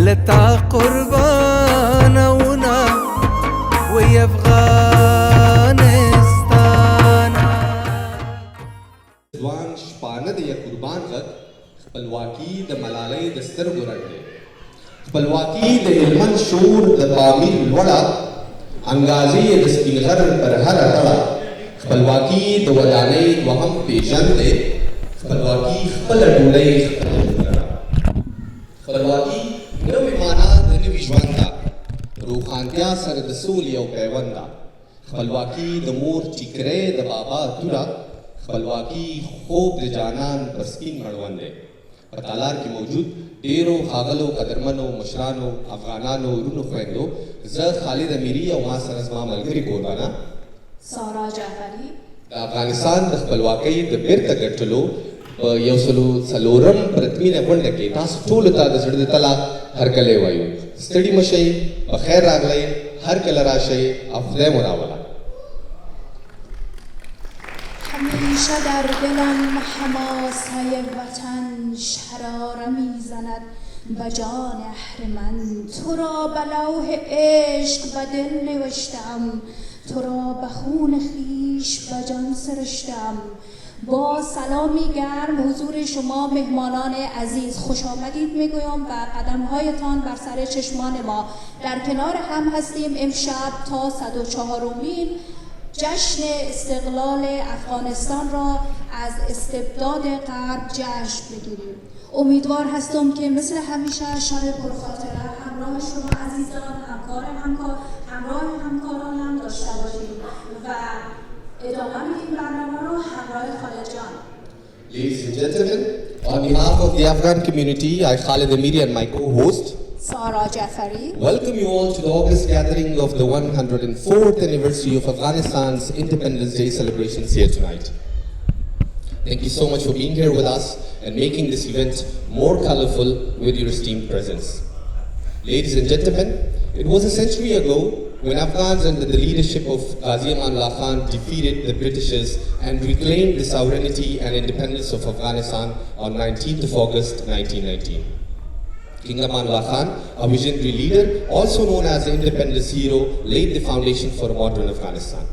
لتا قربانونا ويا افغانستان ځوان شپانه د یا قربان غږ خپلواکي د ملالۍ د سترګو رنګ دی خپلواکي د هلمند شور د پامیر لوړه انګازې د سپین غر پر هره ټړه خپلواکي د ودانۍ دوهم پیژند دی خپلواکي خپله ډوډۍ خپلواکي نوې معنا د نوي ژوند ده روښانتیا سره د سولې یو پیوند ده خپلواکي د مور ټیکری د بابا توره خپلواکي خوب د جانان پر سپین مړوند دی په تالار کې موجود ډیرو ښاغلو قدرمنو مشرانو افغانانو ورونو خویندو زه خالد امیري او ما سره زما ملګري قربانه سارا جعفري د افغانستان د خپلواکۍ د بیرته ګټلو په 104 پرتمینه غونډه کې تاسو ټولو ته د زړه د تله هرکلی وایو ستړي مه شئ په خیر راغلی هرکله راشئ او خدای مو راوله همیشه در دلم حماسه وطن شراره میزند به جان اهرمن تو را به لوح عشق به دل نوشتم تو را به خون خویش به جان سرشتم با سلامی گرم حضور شما مهمانان عزیز خوش آمدید میگویم و قدمهایتان بر سر چشمان ما در کنار هم هستیم امشب تا 104مین جشن استقلال افغانستان را از استبداد غرب جشن بگیریم. امیدوار هستم که مثل همیشه شب پرخاطره همراه شما عزیزان همراه همکارانم داشته باشیم و ادامه میدیم برنامه رو همراه خالد جان. Ladies and gentlemen, on behalf of the Afghan community, I, Khalid Amiri, and my co-host, Sara Jafari, welcome you all to the August gathering of the 104th anniversary of Afghanistan's Independence Day celebrations here tonight. Thank you so much for being here with us and making this event more colorful with your esteemed presence. Ladies and gentlemen, it was a century ago when Afghans under the leadership of Ghazi Amanullah Khan defeated the Britishers and reclaimed the sovereignty and independence of Afghanistan on 19th of August 1919. King Amanullah Khan, a visionary leader, also known as the independence hero, laid the foundation for modern Afghanistan.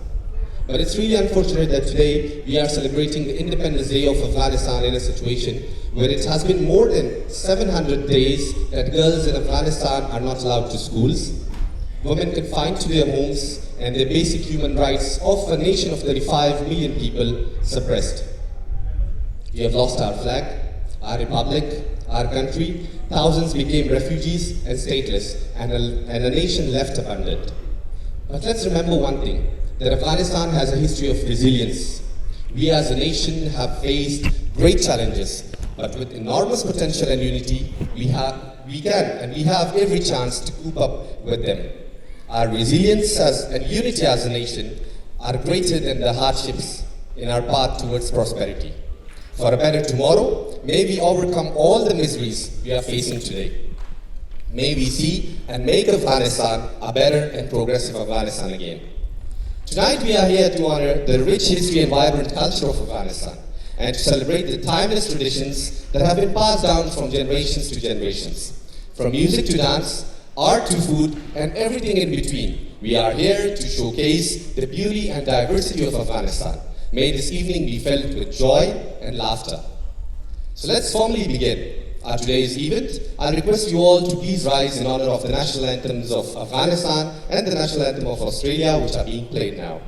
But it's really unfortunate that today we are celebrating the Independence Day of Afghanistan in a situation where it has been more than 700 days that girls in Afghanistan are not allowed to schools, women confined to their homes, and their basic human rights of a nation of 35 million people suppressed. We have lost our flag, our republic, our country. Thousands became refugees and stateless, and a nation left abandoned. But let's remember one thing, that Afghanistan has a history of resilience. We as a nation have faced great challenges, but with enormous potential and unity, we have every chance to cope up with them. Our resilience and unity as a nation are greater than the hardships in our path towards prosperity. For a better tomorrow, may we overcome all the miseries we are facing today. May we see and make Afghanistan a better and progressive Afghanistan again. Tonight we are here to honor the rich history and vibrant culture of Afghanistan and to celebrate the timeless traditions that have been passed down from generations to generations. From music to dance, art to food, and everything in between, we are here to showcase the beauty and diversity of Afghanistan. May this evening be filled with joy and laughter. So let's formally begin our today's event. I'll request you all to please rise in honor of the national anthems of Afghanistan and the national anthem of Australia, which are being played now.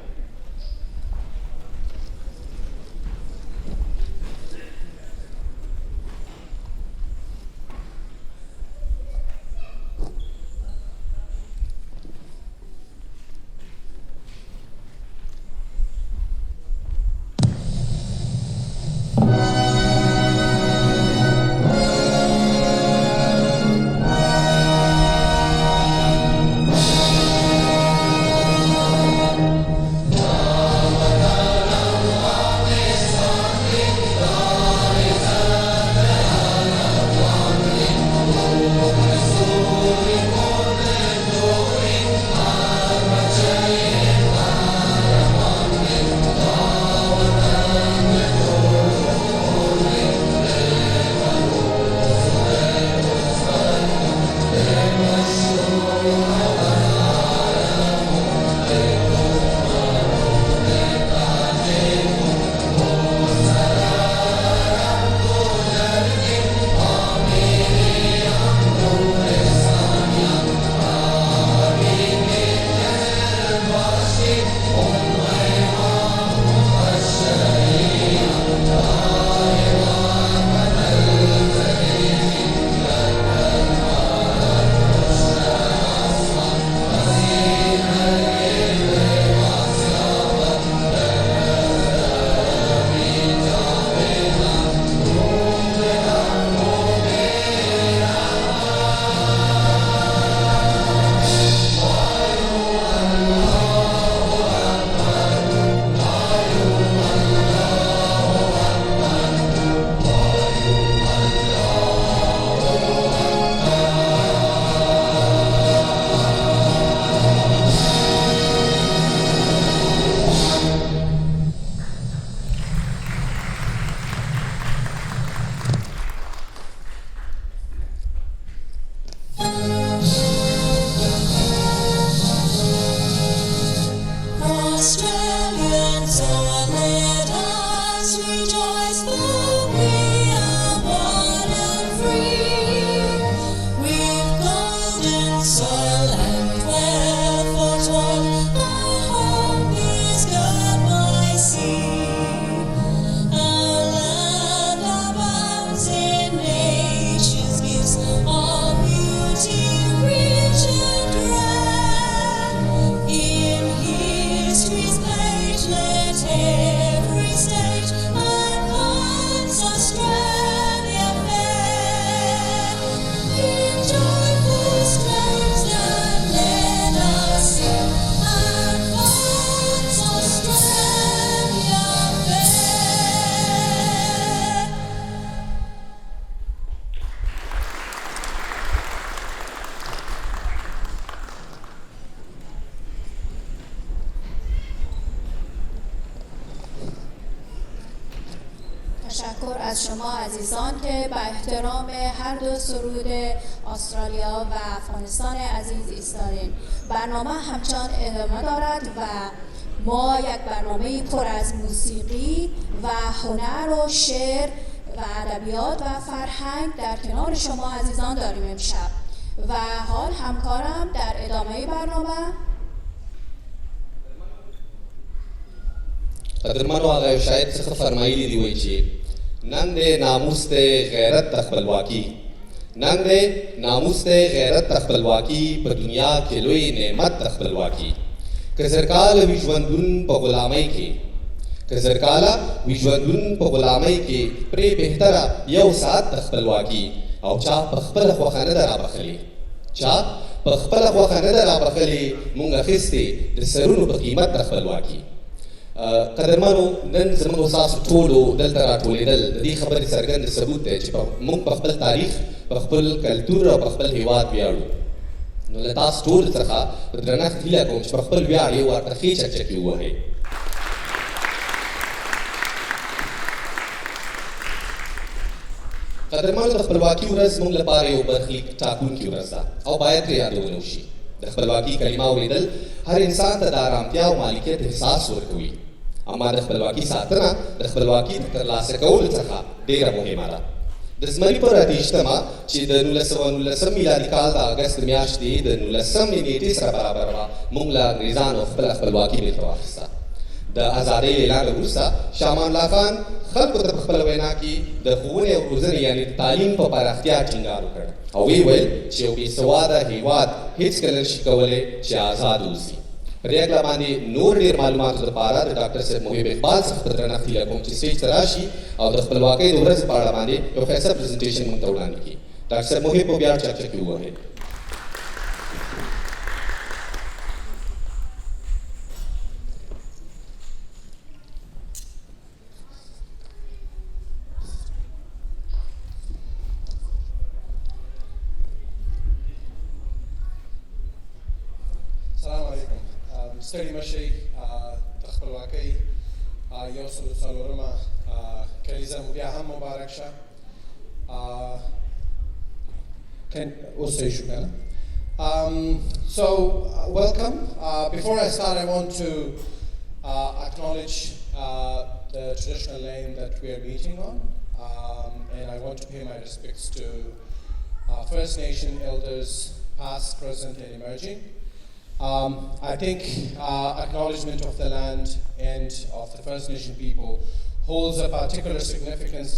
تشکر از شما عزیزان که به احترام هر دو سرود استرالیا و افغانستان عزیز ایستادین. برنامه همچنان ادامه دارد و ما یک برنامه پر از موسیقی و هنر و شعر و ادبیات و فرهنگ در کنار شما عزیزان داریم امشب. و حال همکارم در ادامه برنامه قدرمنو هغه شاید څخه فرمایلی دی وایي چې نن د ناموس د غیرت د خپلواکي نن د ناموس د غیرت د خپلواکي په دنیا کې لوی نعمت د خپلواکي که زرکاله وي ژوندون په غلامۍ کې که زرکاله وي ژوندون په غلامۍ کې پرې بهتره یو ساعت د خپلواکي او چا په خپله خوښه نه ده رابخلې چا په خپله خوښه نه ده رابخلې مونږ اخیستې د سرونو په قیمت د خپلواکي قدرمنو نن زموږ ستاسو ټولو دلته راټولېدل د دې خبرې څرګند ثبوت دی چې موږ په خپل تاریخ په خپل کلتور او په خپل هیواد ویاړو نو له تاسو ټولو څخه په درنښت هیله کوم چې په خپل ویاړ یې ورته ښې چکچکې ووهئ قدرمنو د خپلواکي ورځ موږ لپاره یو برخلیک ټاکونکې ورځ ده او باید ترې یادونه وشي د خپلواکي کلمه اوریدل هر انسان ته د ارامتیا او مالکیت احساس ورکوي اما د خپلواکي ساتنه د خپلواکي د ترلاسه کولو څخه ډېره مهمه ده د زمري پر 28مه چې د 1919 میلادي کال د اګست میاشتې د 19 نیټې سره برابر وه موږ له انګریزانو خپله خپلواکي بېرته واخیسته د ازادۍ اعلان وروسته شاه امان الله خان خلکو ته په خپله وینا کې د ښوونې او روزنې یعنې د تعلیم په پراختیا ټینګار وکړ او ویې ویل چې یو بېسواده هېواد هېڅکله نشي کولی چې آزاد اوسي په دې هکله باندې نور ډېر معلوماتو دپاره د ډاکټر صاحب محب اقبال څخه په درنښت هیله کوم چې سټیج ته راشي او د خپلواکۍ د ورځې په اړه باندې یو ښایسته پرزنټیشن موږ ته وړاندې کړي ډاکټر صاحب محب په بیا چکچکې ووهئ ستړي مشئ د خپلواکۍ یو سل څلورمه کلیزه مو بیا هم مبارک شه اوس صحیح شو که نه So, welcome. Before I start, I want to acknowledge the traditional land that we are meeting on, and I want to pay my respects to First Nation elders, past, present, and emerging. I think acknowledgement of the land and of the First Nation people holds a particular significance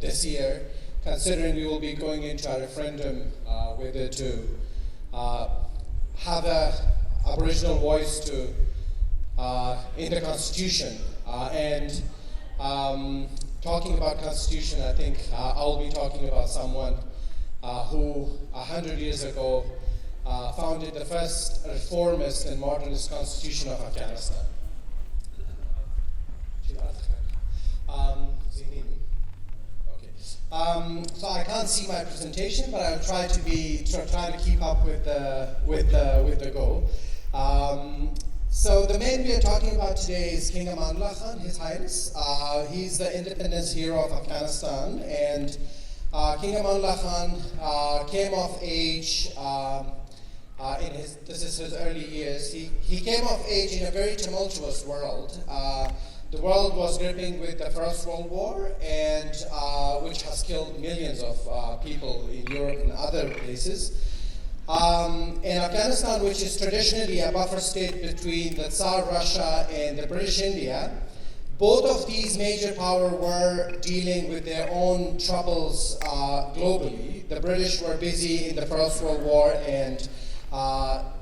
this year, considering we will be going into a referendum whether to have an Aboriginal voice in the Constitution. And talking about Constitution, I think I'll be talking about someone who 100 years ago founded the first reformist and modernist constitution of Afghanistan. So I can't see my presentation, but I'll try to keep up with the goal. So the man we are talking about today is King Aman Allah Khan, His Highness. He's the independence hero of Afghanistan, and King Aman Allah Khan came of age. This is his early years. He came of age in a very tumultuous world. The world was gripping with the First World War, and which has killed millions of people in Europe and other places. In Afghanistan, which is traditionally a buffer state between the Tsar Russia and the British India, both of these major powers were dealing with their own troubles globally. The British were busy in the First World War, and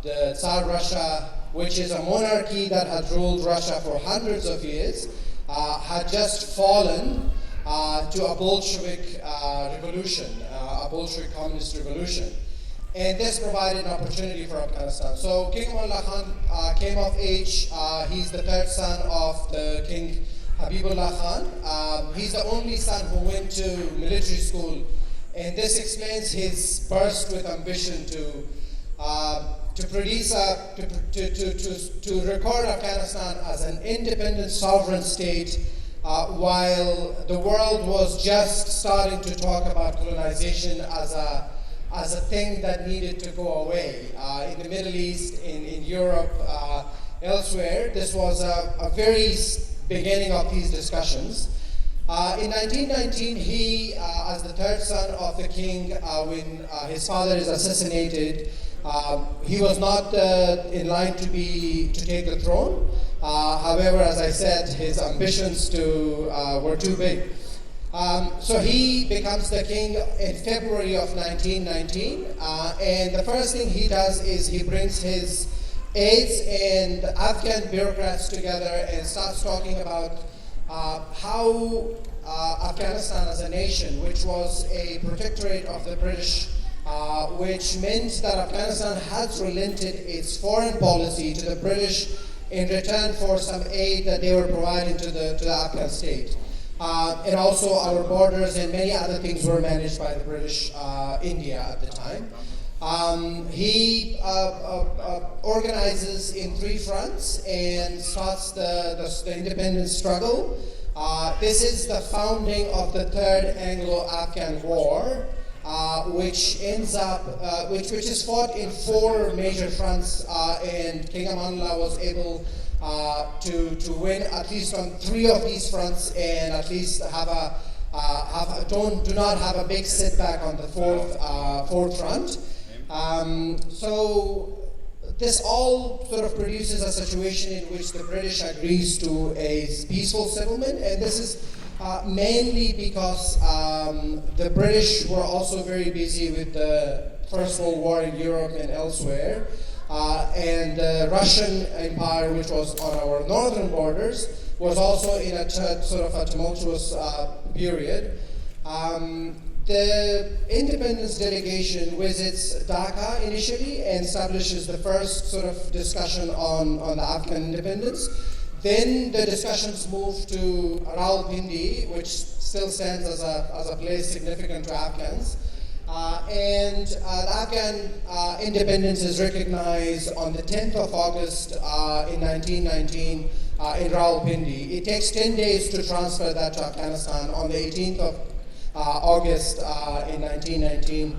the Tsar Russia, which is a monarchy that had ruled Russia for hundreds of years, had just fallen to a Bolshevik revolution, a Bolshevik communist revolution. And this provided an opportunity for Afghanistan. So King Amanullah Khan came of age. He's the third son of the King Habibullah Khan. He's the only son who went to military school. And this explains his burst with ambition to record Afghanistan as an independent sovereign state while the world was just starting to talk about colonization as a thing that needed to go away. In the Middle East, in Europe, elsewhere, this was a very beginning of these discussions. In 1919, he, as the third son of the king, when his father is assassinated, he was not in line to take the throne. However, as I said, his ambitions were too big. So he becomes the king in February of 1919, and the first thing he does is he brings his aides and Afghan bureaucrats together and starts talking about how Afghanistan as a nation, which was a protectorate of the British, which meant that Afghanistan had relented its foreign policy to the British in return for some aid that they were providing to the Afghan state. And also our borders and many other things were managed by the British India at the time. He organizes in 3 fronts and starts the independence struggle. This is the founding of the Third Anglo-Afghan War, which ends up, which is fought in 4 major fronts, and King Amanullah was able to win at least on 3 of these fronts, and at least do not have a big setback on the fourth front. So this all sort of produces a situation in which the British agrees to a peaceful settlement, and this is mainly because the British were also very busy with the First World War in Europe and elsewhere, and the Russian Empire, which was on our northern borders, was also in a sort of a tumultuous period. The independence delegation visits Dhaka initially and establishes the first sort of discussion on the Afghan independence. Then the discussions move to Rawalpindi, which still stands as a place significant to Afghans. And the Afghan independence is recognized on the 10th of August in 1919 in Rawalpindi. It takes 10 days to transfer that to Afghanistan on the 18th of August in 1919,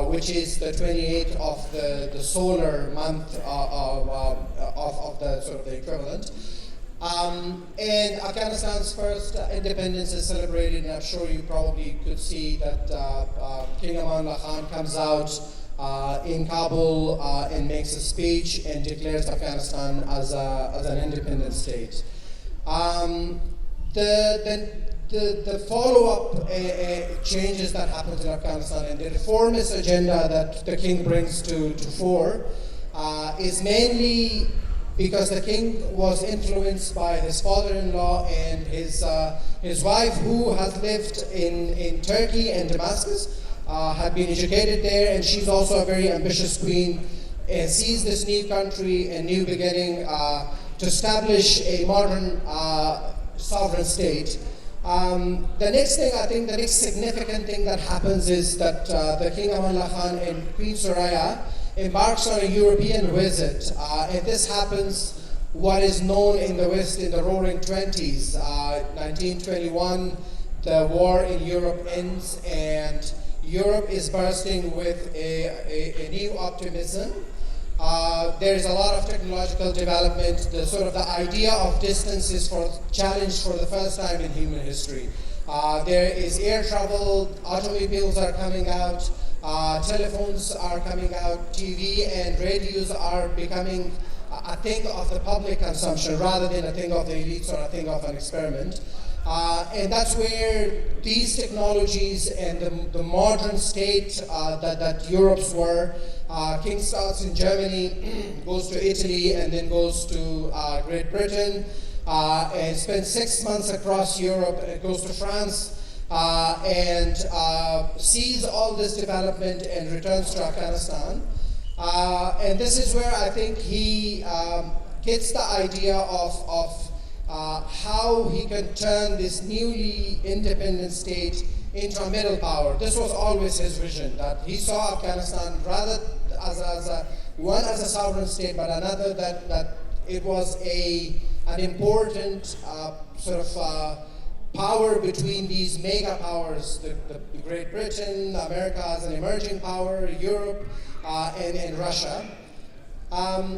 which is the 28th of the solar month of the sort of the equivalent. And Afghanistan's first independence is celebrated, and I'm sure you probably could see that King Amanullah Khan comes out in Kabul and makes a speech and declares Afghanistan as an independent state. The follow-up changes that happens in Afghanistan and the reformist agenda that the king brings to fore is mainly because the king was influenced by his father-in-law and his wife, who has lived in Turkey and Damascus, had been educated there, and she's also a very ambitious queen and sees this new country and new beginning to establish a modern sovereign state. The next thing, I think, the next significant thing that happens is that the King Amanullah Khan and Queen Soraya embarks on a European visit, and this happens what is known in the West in the Roaring Twenties. 1921, the war in Europe ends, and Europe is bursting with a new optimism. There is a lot of technological development. The sort of the idea of distance is challenged for the first time in human history. There is air travel, automobiles are coming out, telephones are coming out, TV and radios are becoming a thing of the public consumption rather than a thing of the elites or a thing of an experiment. And that's where these technologies and the modern state that Europe's were, King starts in Germany, goes to Italy, and then goes to Great Britain, and spends 6 months across Europe, and goes to France, and sees all this development and returns to Afghanistan. And this is where I think he gets the idea of how he can turn this newly independent state into a middle power. This was always his vision, that he saw Afghanistan rather as a sovereign state, but another that it was an important sort of power between these mega powers, the Great Britain, America as an emerging power, Europe, and Russia.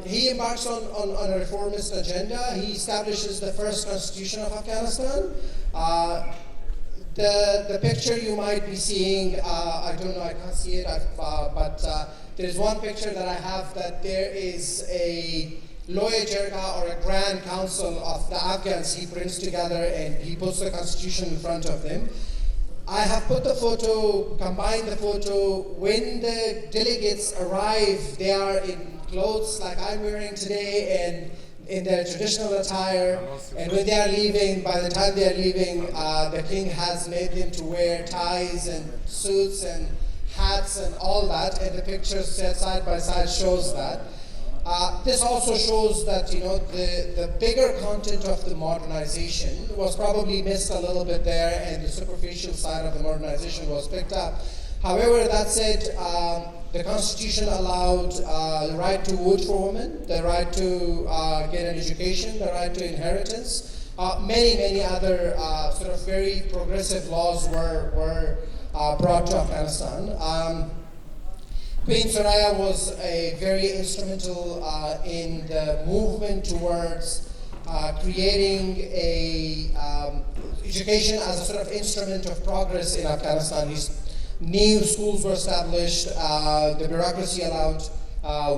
He embarks on a reformist agenda. He establishes the first constitution of Afghanistan. The picture you might be seeing, I don't know, I can't see it, but there's one picture that I have that there is a Loya Jirga, or a grand council of the Afghans he brings together, and he puts the constitution in front of them. I have put the photo, combined the photo. When the delegates arrive, they are in clothes like I'm wearing today and in their traditional attire. And when they are leaving, by the time they are leaving, the king has made them to wear ties and suits and hats and all that. And the picture set side by side shows that. This also shows that, you know, the bigger content of the modernization was probably missed a little bit there, and the superficial side of the modernization was picked up. However, that said, the Constitution allowed the right to vote for women, the right to get an education, the right to inheritance. Many other sort of very progressive laws were brought to Afghanistan. Queen Soraya was very instrumental in the movement towards creating education as a sort of instrument of progress in Afghanistan. New schools were established, the bureaucracy allowed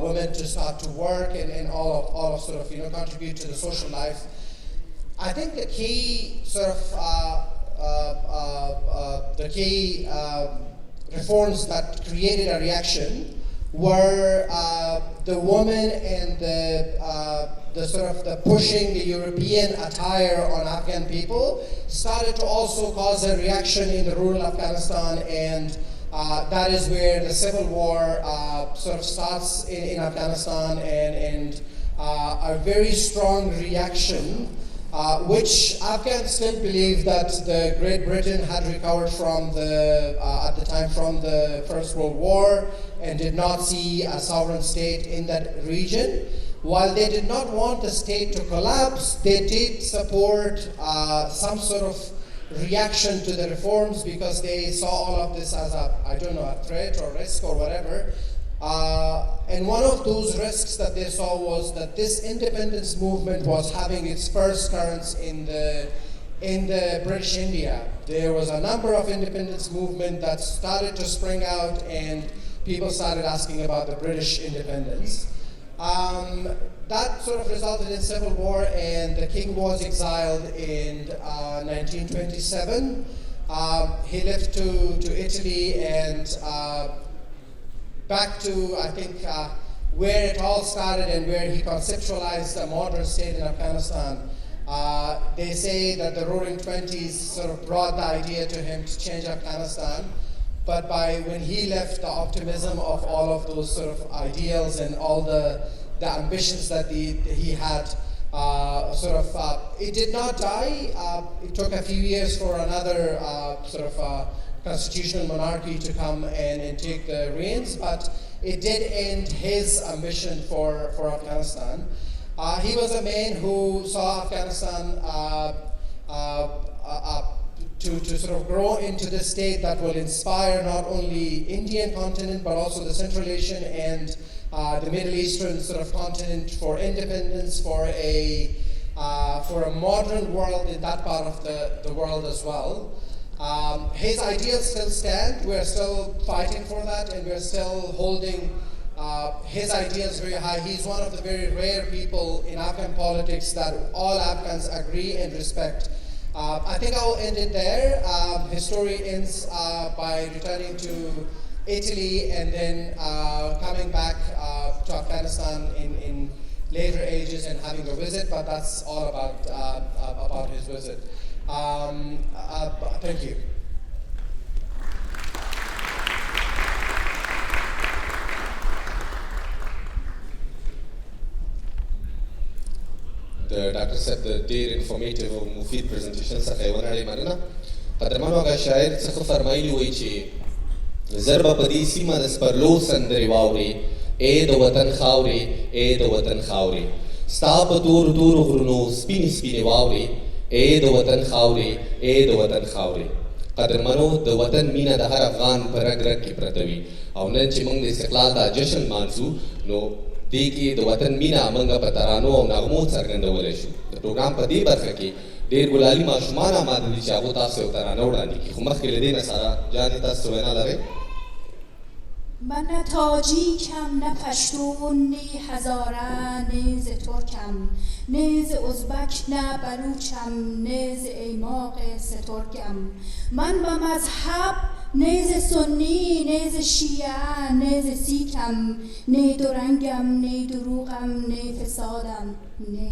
women to start to work and all of sort of, you know, contribute to the social life. I think the key sort of reforms that created a reaction were the woman and the sort of the pushing the European attire on Afghan people started to also cause a reaction in the rural Afghanistan, and that is where the civil war sort of starts in Afghanistan, and a very strong reaction which Afghans still believe that the Great Britain had recovered from at the time from the First World War and did not see a sovereign state in that region. While they did not want the state to collapse, they did support some sort of reaction to the reforms because they saw all of this as a threat or risk or whatever. And one of those risks that they saw was that this independence movement was having its first currents in the British India. There was a number of independence movements that started to spring out, and people started asking about the British independence. That sort of resulted in civil war, and the king was exiled in 1927. He left to Italy and back to, I think, where it all started and where he conceptualized a modern state in Afghanistan. They say that the Roaring Twenties sort of brought the idea to him to change Afghanistan, but when he left, the optimism of all of those sort of ideals and all the ambitions that he had, it did not die. It took a few years for another constitutional monarchy to come and take the reins, but it did end his ambition for Afghanistan. He was a man who saw Afghanistan to sort of grow into the state that will inspire not only Indian continent but also the Central Asian and the Middle Eastern sort of continent for independence, for a modern world in that part of the world as well. His ideals still stand. We're still fighting for that, and we're still holding his ideals very high. He's one of the very rare people in Afghan politics that all Afghans agree and respect. I think I will end it there. His story ends by returning to Italy and then coming back to Afghanistan in later ages and having a visit, but that's all about his visit. Thank you. Dr. said the dear informative و مفيد presentation څخه یې ونړۍ مننه. قدرمنو هغه شاعر څخه فرمایلي وایي چې زر به په دې سیمه د سپرلو سندرې واورې، ای د وطن خاورې، ای د وطن خاورې، ستا په تورو تورو غرونو سپینې سپینې واورې، اے د وطن خاورې، اے د وطن خاورې. قدرمنو، د وطن مینه د هر افغان په رګ رګ کې پرته وي، او نن چې موږ د استقلال دا جشن مانځو نو دې کې د وطن مینه موږ په ترانو او نغمو څرګندولی شو. د پروګرام په دې برخه کې ډېر ګلالي ماشومان آماده دي چې هغو تاسو یو ترانه وړاندې کړي، خو مخکې له دې نه ساره جانې تاسو څه وینا لرئ؟ من نه تاجیکم نه پشتون نه هزاره نه ز ترکم نه ز ازبک نه بلوچم نه ز ایماق سترگم. من به مذهب نه ز سنی نه ز شیعه نه ز سیکم، نه درنگم نه دروغم نه فسادم نه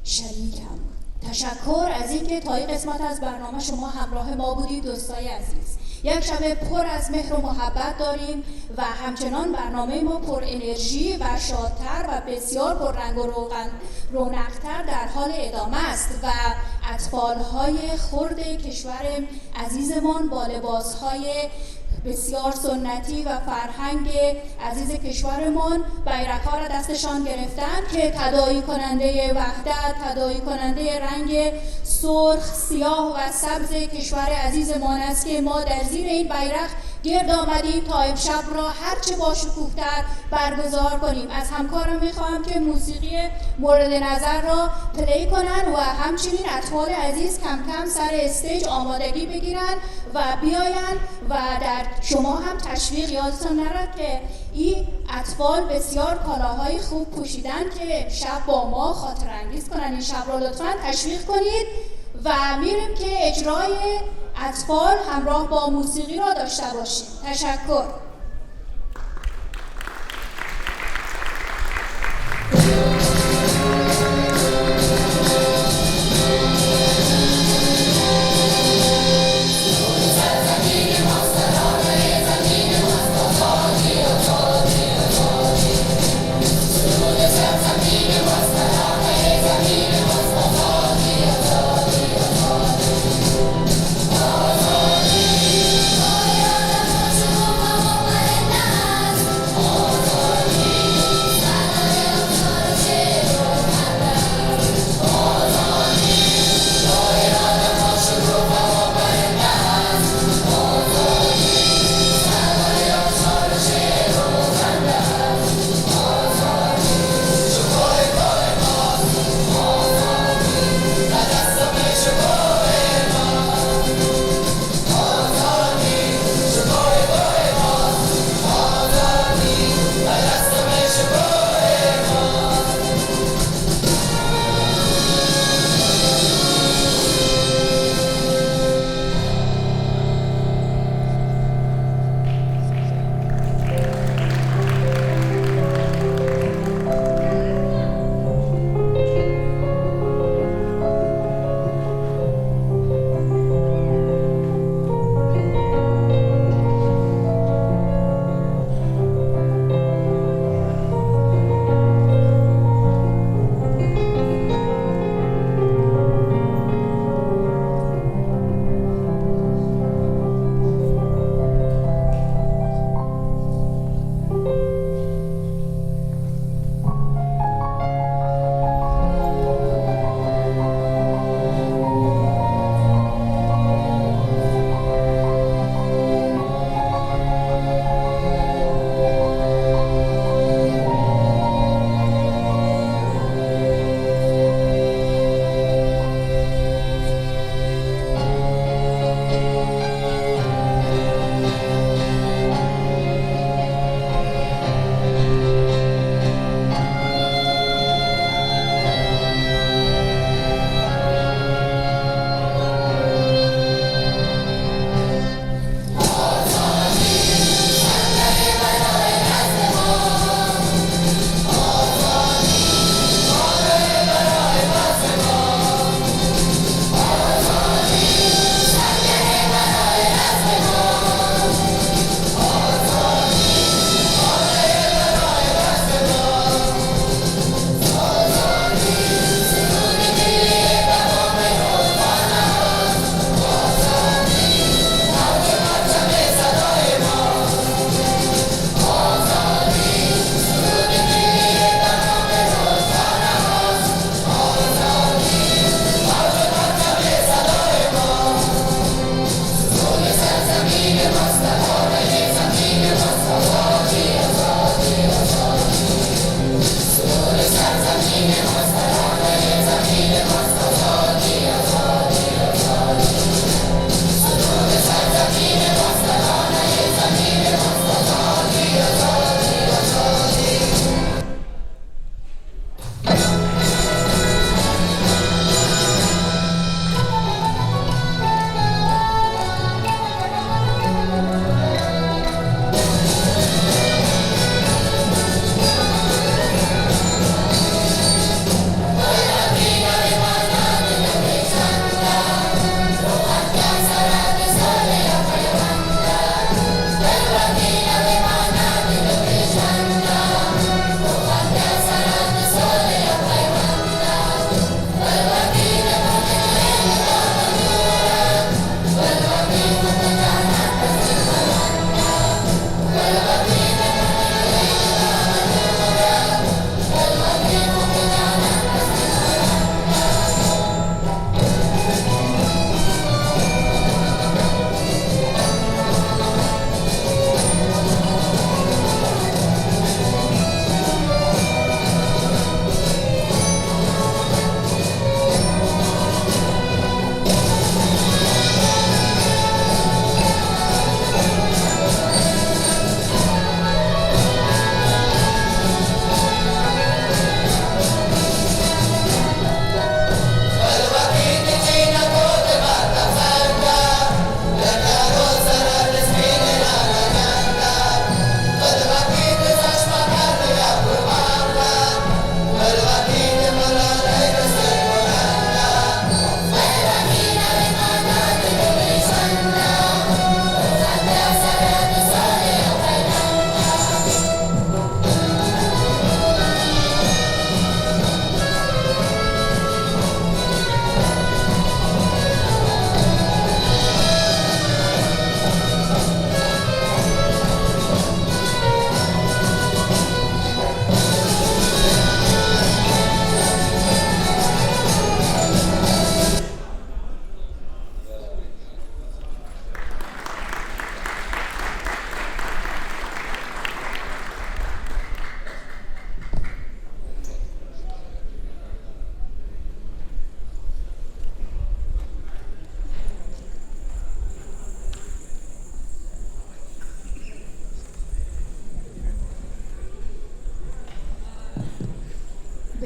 شریکم. تشکر از اینکه تا این قسمت از برنامه شما همراه ما بودید دوستای عزیز. یک شب پر از مهر و محبت داریم و همچنان برنامه ما پر انرژی و شادتر و بسیار پر رنگ و رونقتر در حال ادامه است و اطفال‌های خرد کشور عزیزمان با لباس‌های بسیار سنتی و فرهنگ عزیز کشورمان بیرق‌ها را دستشان گرفتن که تداعی کننده وحدت، تداعی کننده رنگ سرخ، سیاه و سبز کشور عزیزمان است که ما در زیر این بیرق گرد آمدیم تا امشب را هرچه باشکوه‌تر برگزار کنیم. از همکارم میخواهم که موسیقی مورد نظر را پلی کنن و همچنین اطفال عزیز کم کم سر استیج آمادگی بگیرن و بیاین و در شما هم تشویق. یادتان نرد که این اطفال بسیار کالاهای خوب پوشیدن که شب با ما خاطر انگیز کنن. این شب را لطفاً تشویق کنید و میریم که اجرای اطفال همراه با موسیقی را داشته باشیم. تشکر.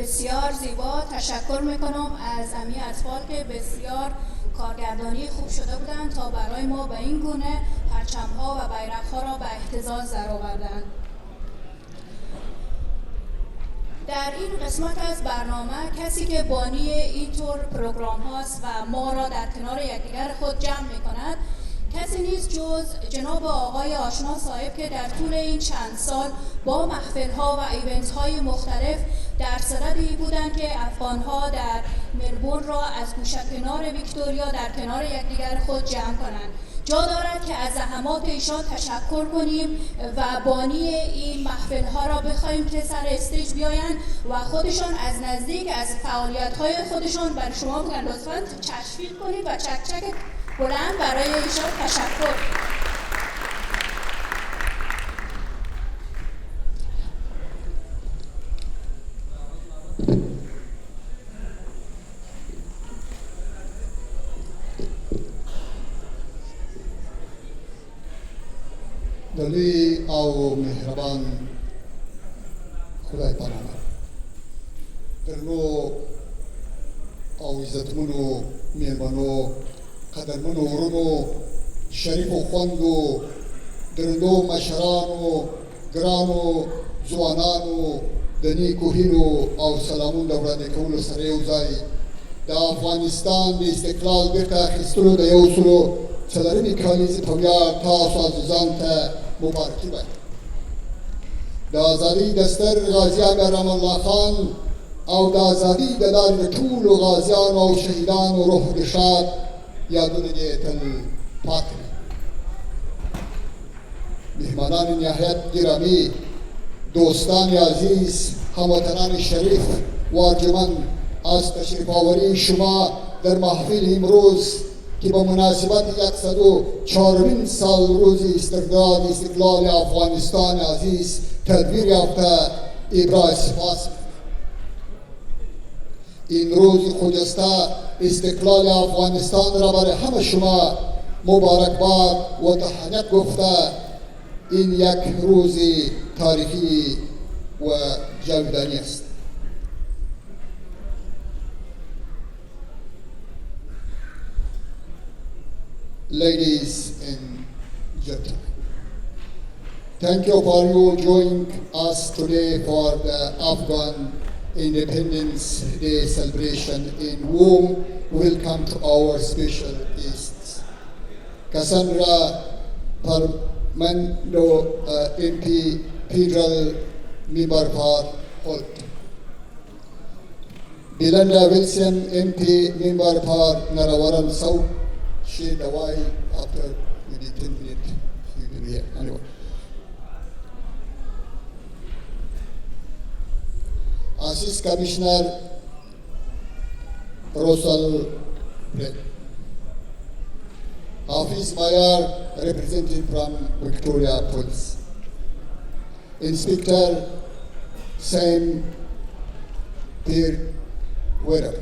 بسیار زیبا. تشکر میکنم از امی اطفال که بسیار کارگردانی خوب شده بودند تا برای ما به این گونه پرچم‌ها و بیرق‌ها را به اهتزاز درآوردند. در این قسمت از برنامه کسی که بانی اینطور پروگرام هاست و ما را در کنار یکدیگر خود جمع می کند کسی نیست جز جناب آقای آشنا صاحب که در طول این چند سال با محفل ها و ایونت های مختلف در صددی بودند که افغان ها در ملبورن را از گوشه کنار ویکتوریا در کنار یکدیگر خود جمع کنند. جا دارد که از زحمات ایشان تشکر کنیم و بانی این محفل ها را بخواهیم که سر استیج بیایند و خودشان از نزدیک از فعالیت های خودشان برای شما بگن. لطفاً تشویق کنید و چکچک بلند برای ایشان تشکر. دلی او مهربان خدای پناه درنو او عزتمنو میرمنو قدرمنو ورونو شریف و خوندو درنو مشرانو گرانو ځوانانو د نیکو هیلو او سلامون د وړاندې کولو سره یو ځای د افغانستان د استقلال بیرته اخیستلو د 104مې کالیزې په ویاړ تاسو عزیزانو ته مبارکي وایم. د ازادۍ د ستر غازي امیررحمان الله خان او د ازادۍ د لارې د ټولو غازیانو او شهیدانو روح د شاد یادونه دې تل پاتې وي. مهمانان نهایت گرامی، دوستان عزیز، هموطنان شریف و ارجمند، از تشریف آوری شما در محفل امروز که با مناسبت 104مین سال روز استقلال افغانستان عزیز تدبیر یافته ابراز سپاس. این روز خجسته استقلال افغانستان را برای همه شما مبارکباد و تهنیت گفته این یک روز تاریخی و جاودانی است. Ladies and gentlemen, thank you for you joining us today for the Afghan Independence Day celebration and warm welcome to our special guests. Cassandra Parmando, MP, Federal Member for Holt. Belinda Wilson, MP, Member for Narawaran South. She died after maybe 10 minutes. She will be here anyway. Assist Commissioner Russell Brett. Office Mayor representing from Victoria Police. Inspector Sam Pierre Wetter.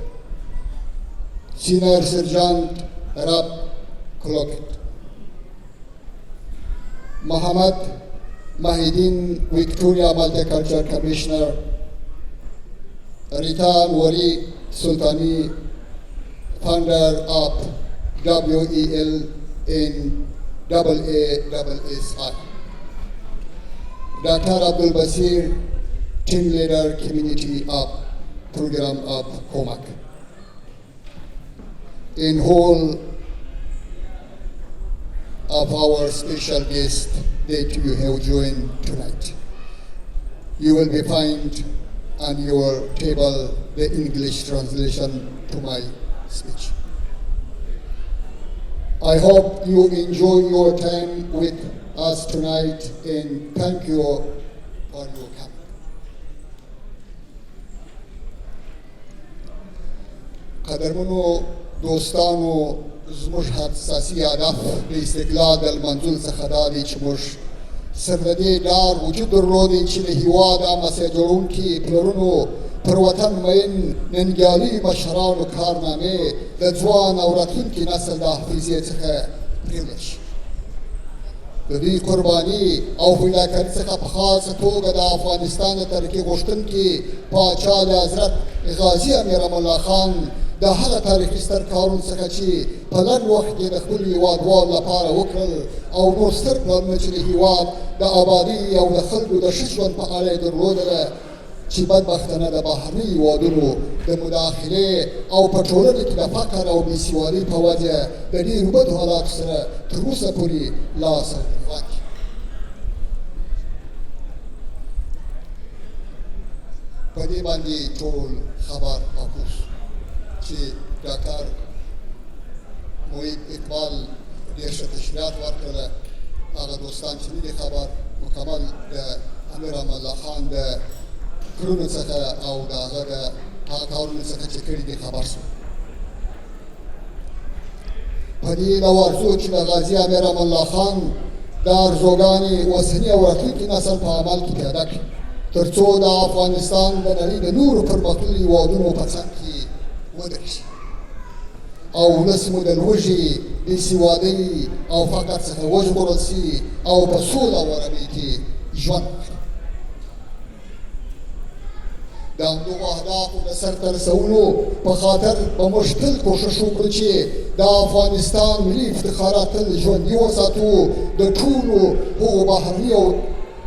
Senior Sergeant Rob Clockett. Muhammad Mahidin, Victoria Multicultural Commissioner. Rita Wari Sultani, founder of WEL in AASI. Dr. Abdul Basir, team leader, community of program of COMAC. In whole of our special guest that you have joined tonight. You will be find on your table the English translation to my speech. I hope you enjoy your time with us tonight and thank you for your coming. قدرمنو دوستانو زموږ اساسي هدف د استقلال د منزول څخه دا دی چې موږ سره د دې ډار وجود درلودی چې د هېواد مسئله جوړونکي پلرونو پر وطن مین ننګیالي مشرانو کارنامې د ځوان او راتلونکي نسل د حافظې څخه پرېوړل شي. د دوی قرباني او فداکاري څخه په خاصه توګه د افغانستان د ترقي غوښتونکي پاچا د حضرت غازي امیر امان الله خان د هغه تاریخي ستر کارونو څخه چې په لنډ وخت کې د خپلو هېوادوالو لپاره وکړل او نور ستر پلانونه چې د هېواد د آبادۍ او د خلکو د ښه ژوند په اړه یې درلودله چې بدبختانه د بهرنیو هېوادونو د مداخلې او په ټولنه کې د فقر او بېسوادۍ په وجه د ډېرو بدو حالاتو سره تر اوسه پورې لاس او ګرېوان دي. په دې باندې ټول خبر او پوه شو چې ډاکټر محیط اقبال ډېر ښه تشریحات ورکړله. هغه دوستان چې نه دي خبر مکمل د امیر امان الله خان د کړنو څخه او د هغه د هغه کارونو څخه چې کړي دي خبر شو. په دې لور څو چې د غازي امیر امان الله خان د ارزوګانې اوسني او راتلونکي نسل په عمل کې پیاده کړي تر څو د افغانستان د نړۍ د نورو پرمختللو هېوادونو په څنګ کې ودرېږي او ولس مو د لوږې بېسوادۍ او فقر څخه وژغورل سي او په سوله او ارامۍ کې ژوند وکړي. د همدغو اهدافو د سرته رسولو په خاطر به موږ تل کوښښ وکړو چې د افغانستان ملي افتخارات تل ژوندي وساتو د ټولو هغو بهرني او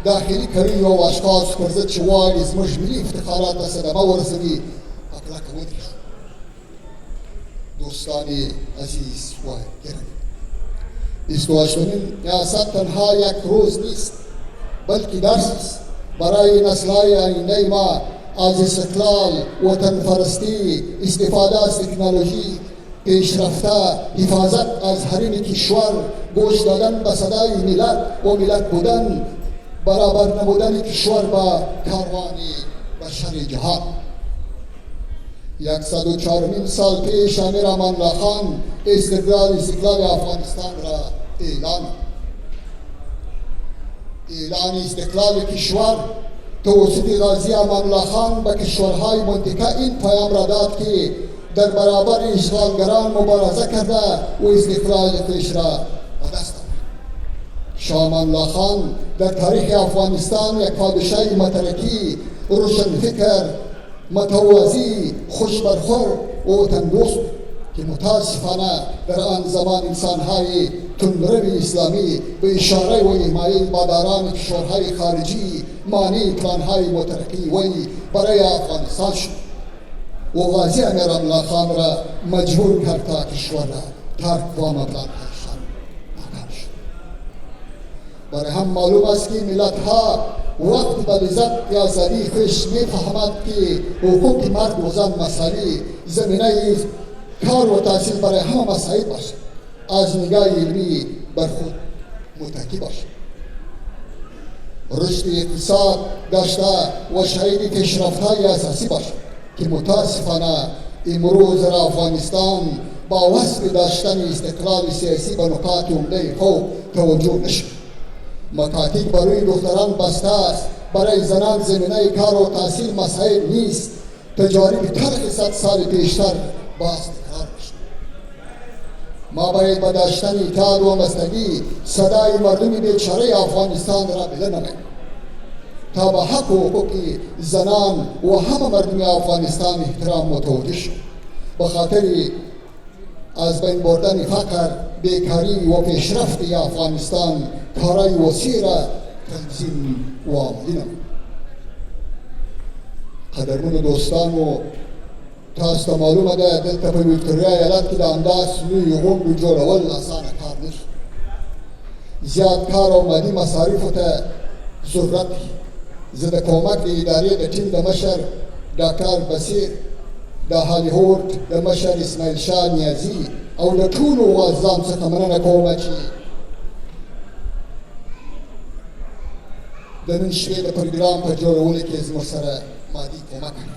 داخلي کړیو او اشخاصو پر ضد چې غواړي زموږ ملي افتخارات ته صدمه ورسوي په کلکه ودرېږو. دوستان عزیز و گرامی، 28مین ریاست تنها یک روز نیست بلکه درس است برای نسل‌های آینده ما از استقلال، وطن پرستی، استفاده از تکنولوژی پیشرفته، حفاظت از حریم کشور، گوش دادن به صدای ملت و ملت بودن، برابر نمودن کشور با کاروان بشر جهان. 104مین سال پیش امیر امان الله خان استقلال افغانستان را اعلان استقلال کشور توسط غازی امان الله خان به کشورهای منطقه این پیام را داد که در برابر اشغالگران مبارزه کرده و استقلال خویش را به دست آورد. شاه امان الله خان در تاریخ افغانستان یک پادشاه مترکی، روشنفکر، متوازی، خوشبرخور و وطندوست که متاسفانه در آن زمان انسانهای تندروی اسلامی به اشاره و حمایه ماداران کشورهای خارجی مانع پلانهای مترقی وی برای افغانستان شد و غازی امیر امان الله خان را مجبور کرد تا کشور را ترک و پلانهایشان ناکام شد. برای هم معلوم است که ملتها وقت به لذت یا زدی خویش میفهمد که حقوق مرد و زن مسئله زمینه کار و تحصیل برای همه مساعد باشد، از نگاه علمی بر خود متکی باشد. رشد اقتصاد داشته و شاهد پیشرفت‌های اساسی باشد که متاسفانه امروز در افغانستان با وصف داشتن استقلال سیاسی به نکات عمده فوق توجه نشد. مکاتب برای دختران بسته است، برای زنان زمینه کار و تحصیل مساعد نیست. تجارب تلخ 100 سال پیشتر باز تکرار میشد. ما باید با داشتن اتحاد و همبستگی صدای مردم بیچاره افغانستان را بلند نماییم تا به حق و حقوق زنان و همه مردم افغانستان احترام متوجه شد. به خاطر از بین بردن فقر، بیکاری و پیشرفت افغانستان کارهای وسیع را تنظیم و عملی نماییم. قدرمن دوستانو، تاسو ته معلومه ده دلته په ویکټوریا ایالت کې د همداسې لویو غونډو جوړول اسانه کار نه شو. زیات کار او مالي مصارفو ته ضرورت دی. زه د کومک د ادارې د ټیم د مشر ډاکټر بصیر، د هالیوډ د مشر اسماعیل شاه نیازي او د ټولو وازدان څخه مننه کوم چې د نن شپې د پروګرام په جوړولو کې زموږ سره مادي کومک کوي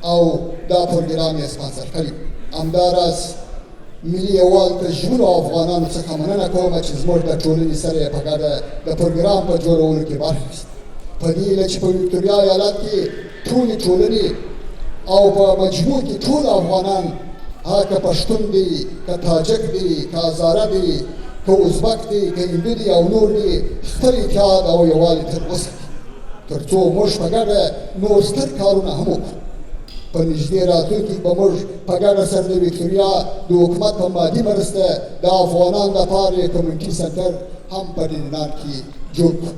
او دا پروګرام یې سپانسر کړی. همداراز ملي یووالي ته ژمنو افغانانو څخه مننه کوم چې زموږ د ټولنې سره یې په ګډه د پروګرام په جوړولو کې برخه اخیسته. په دې هیله چې په ویکټوریا ایالت کې ټولې ټولنې او په مجموع کې ټول افغانان، هغه که پښتون دی، که تاجک دی، که هزاره دی، که ازبک دی که هندو دی او نور دی خپل اتحاد او یووالی تر وساتي تر څو موږ په ګډه نور ستر کارونه هم وکړو. په نږدې راتلونکي کې به موږ په ګډه سره د ویکټوریا د حکومت په مادي مرسته د افغانانو لپاره یو کمیونټي سنټر هم په ډنمارک کې جوړ کړو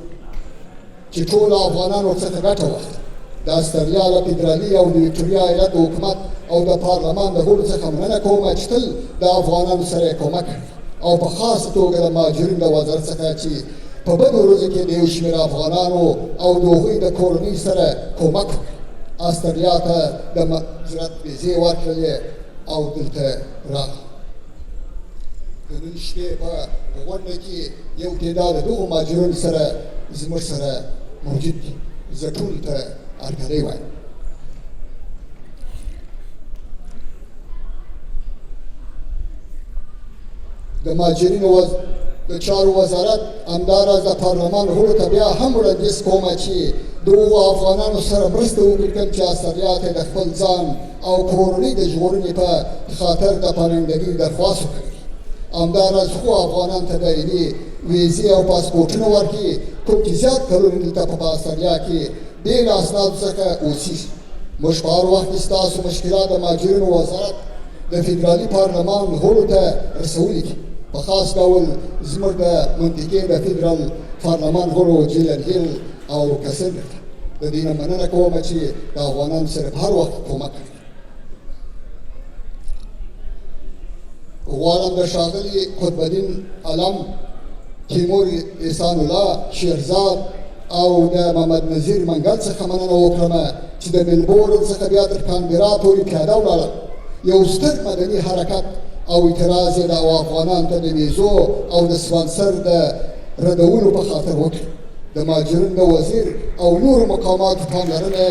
چې ټول افغانان ورڅخه ګټه واخلي. د استرالیا له فدرالي او د ویکټوریا ایالت د حکومت او د پارلمان د غړو څخه مننه کوم چې تل د افغانانو سره یې کومک کوي او په خاصه توګه د مهاجرینو د وزارت څخه چې په بدو ورځو کې د یو شمېر افغانانو او د هغوی د کورنۍ سره کومک وکړي. استرالیا ته د مهاجرت ویزې ورکړلې او دلته راغله. د نن شپې په غونډه کې یو تعداد د دغو مهاجرینو سره زموږ سره موجود دي. زه ټولو ته هرکلی وایم. د مهاجرینو د چارو وزارت همداراز د پارلمان غړو ته بیا هم وړاندیز کومه چې د هغو افغانانو سره مرسته وکړي کوم چې استرالیا ته د خپل ځان او کورنۍ د ژغورنې په خاطر د پناهندګۍ درخواست وکړي. همداراز خو افغانانو ته دایمي ویزې او پاسپورټونه ورکړي کوم چې زیات کلونه دلته په استرالیا کې بې له اسنادو څخه اوسېږي. موږ په هر وخت کې ستاسو مشکلات د مهاجرینو وزارت د فدرالي پارلمان غړو ته رسولي دي. په خاص ډول زموږ د منطقې د فدرال پارلمان غړو جیلن هیل او کسندر ته د دې نه مننه کوم چې د افغانانو سره په هر وخت کومک کوي. غواړم د ښاغلي قطبالدین علم، تیمور احسان الله شیرزاد او د محمد نظیر منګل څخه مننه وکړم چې د ملبورن څخه بیا تر کانبرا پورې پیاده ولاړل. یو ستر مدني حرکت او اعتراض یې د افغانانو ته د ویزو او د سپانسر د ردولو په خاطر وکړ. د مهاجرینو د وزیر او نورو مقاماتو پاملرنه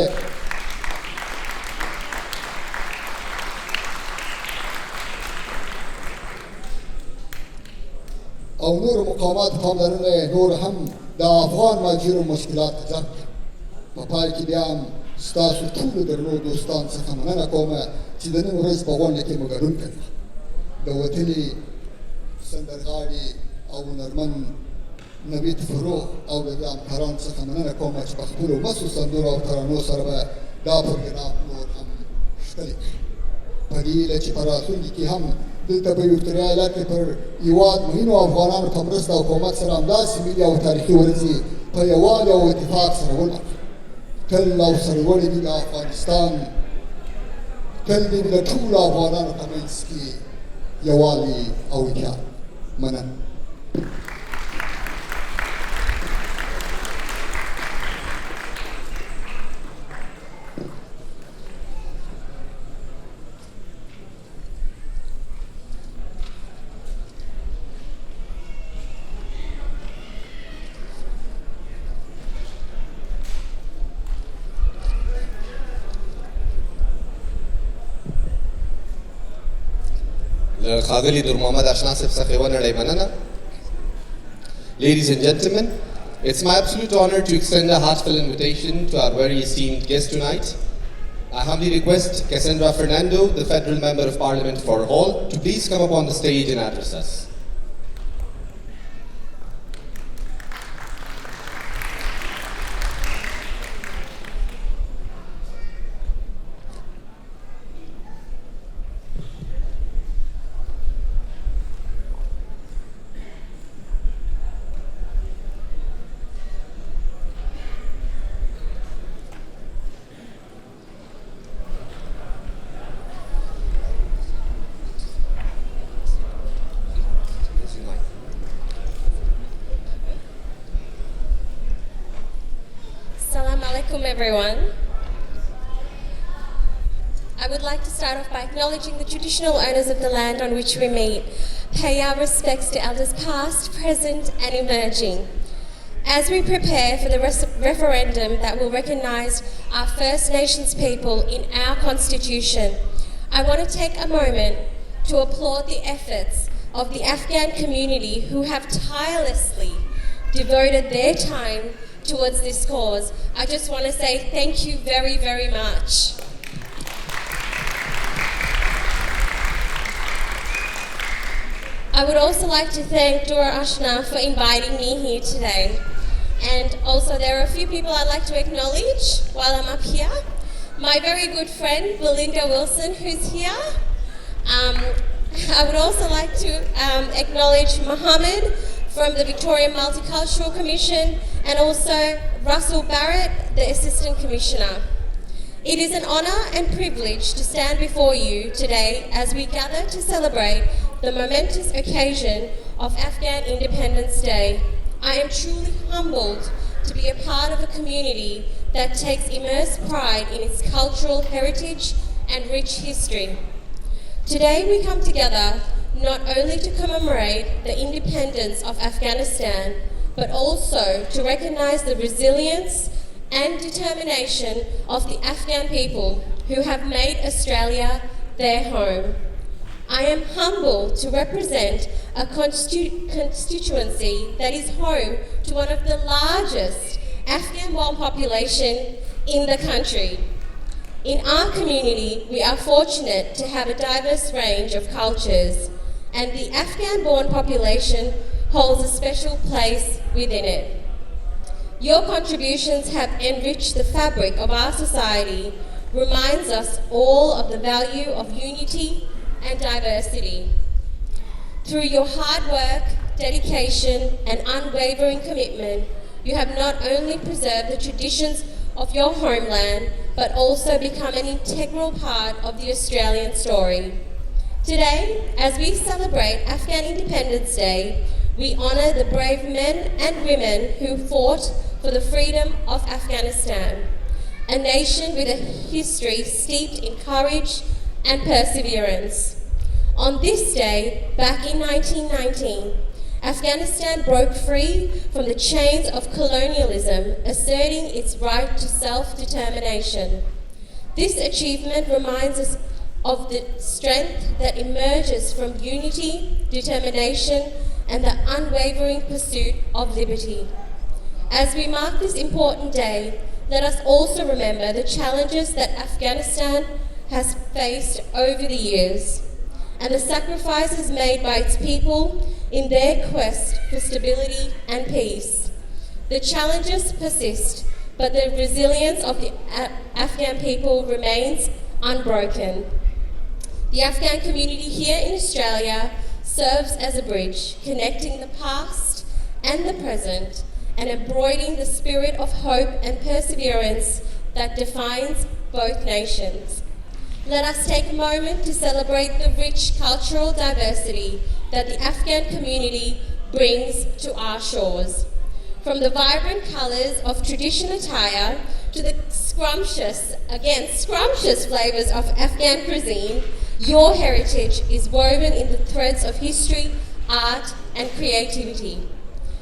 نور هم د افغان مهاجرو مشکلات ته ځان کړ. په پای کې بیا هم ستاسو ټولو درنو دوستانو څخه مننه کوم چې د نن ورځ په غونډه کې مو ګډون کوي. د وطني سندرغاړي او هنرمند نوید فروغ او د دې همکارانو څخه مننه کوم چې په خپلو مسو سندرو او ترانو سره به دا پروګرام نور هم ښکلی کړي. په دې هیله چې په راتلونکي کې هم دلته په ویکټوریا ایالت کې پر هېواد مهینو افغانانو په مرسته او حکومت سره همداسې ملي او تاریخي ورځې په یووالي او اتفاق سره ولمانځو. تل او سرلوړي دي د افغانستان، تل دې د ټولو افغانانو په منځ کې یووالی او اتحاد. مننه. KhagAli Dur Muhammad Ashnasif Sakhewana Raimanana. Ladies and gentlemen, it's my absolute honor to extend a heartfelt invitation to our very esteemed guest tonight. I humbly request Cassandra Fernando, the Federal Member of Parliament for Hall, to please come up on the stage and address us. Everyone. I would like to start off by acknowledging the traditional owners of the land on which we meet, pay our respects to elders past, present and emerging. As we prepare for the referendum that will recognise our First Nations people in our Constitution, I want to take a moment to applaud the efforts of the Afghan community who have tirelessly devoted their time towards this cause. I just want to say thank you very, very much. I I would also like to thank Dora Ashna for inviting me here today. And also there are a few people I'd like to acknowledge while I'm up here. My very good friend Belinda Wilson, who's here. I would also like to acknowledge Mohammed from the Victorian Multicultural Commission, and also Russell Barrett, the Assistant Commissioner. It is an honour and privilege to stand before you today as we gather to celebrate the momentous occasion of Afghan Independence Day. I am truly humbled to be a part of a community that takes immense pride in its cultural heritage and rich history. Today we come together not only to commemorate the independence of Afghanistan, but also to recognise the resilience and determination of the Afghan people who have made Australia their home. I am humbled to represent a constituency that is home to one of the largest Afghan-born population in the country. In our community, we are fortunate to have a diverse range of cultures, and the Afghan-born population holds a special place within it. Your contributions have enriched the fabric of our society, reminds us all of the value of unity and diversity. Through your hard work, dedication, and unwavering commitment, you have not only preserved the traditions of your homeland, but also become an integral part of the Australian story. Today, as we celebrate Afghan Independence Day, we honour the brave men and women who fought for the freedom of Afghanistan, a nation with a history steeped in courage and perseverance. On this day, back in 1919, Afghanistan broke free from the chains of colonialism, asserting its right to self-determination. This achievement reminds us of the strength that emerges from unity, determination, and the unwavering pursuit of liberty. As we mark this important day, let us also remember the challenges that Afghanistan has faced over the years, and the sacrifices made by its people in their quest for stability and peace. The challenges persist, but the resilience of the Afghan people remains unbroken. The Afghan community here in Australia serves as a bridge, connecting the past and the present, and embroidering the spirit of hope and perseverance that defines both nations. Let us take a moment to celebrate the rich cultural diversity that the Afghan community brings to our shores. From the vibrant colours of traditional attire to the scrumptious flavours of Afghan cuisine, your heritage is woven in the threads of history, art, and creativity.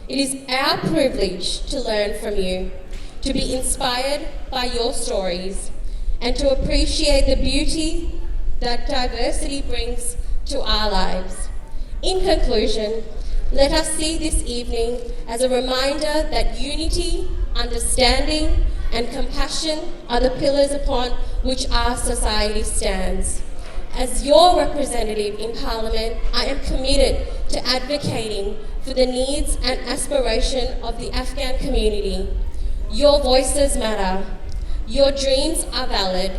It is our privilege to learn from you, to be inspired by your stories, and to appreciate the beauty that diversity brings to our lives. In conclusion, let us see this evening as a reminder that unity, understanding, and compassion are the pillars upon which our society stands. As your representative in Parliament, I am committed to advocating for the needs and aspiration of the Afghan community. Your voices matter, your dreams are valid,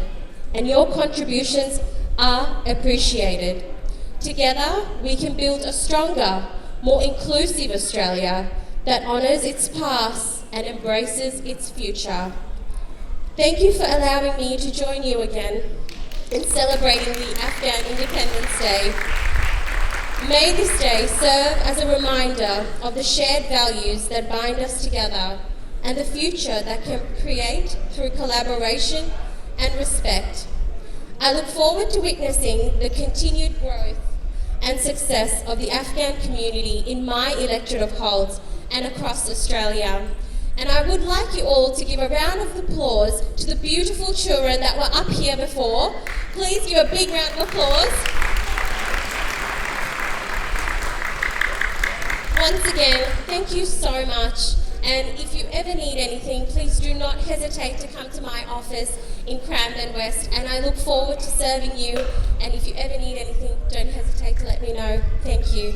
and your contributions are appreciated. Together, we can build a stronger, more inclusive Australia that honours its past and embraces its future. Thank you for allowing me to join you again in celebrating the Afghan Independence Day. May this day serve as a reminder of the shared values that bind us together and the future that can create through collaboration and respect. I look forward to witnessing the continued growth and success of the Afghan community in my electorate of Holds and across Australia. And I would like you all to give a round of applause to the beautiful children that were up here before. Please give a big round of applause. Once again, thank you so much. And if you ever need anything, please do not hesitate to come to my office in Cranbourne West. And I look forward to serving you. And if you ever need anything, don't hesitate to let me know. Thank you.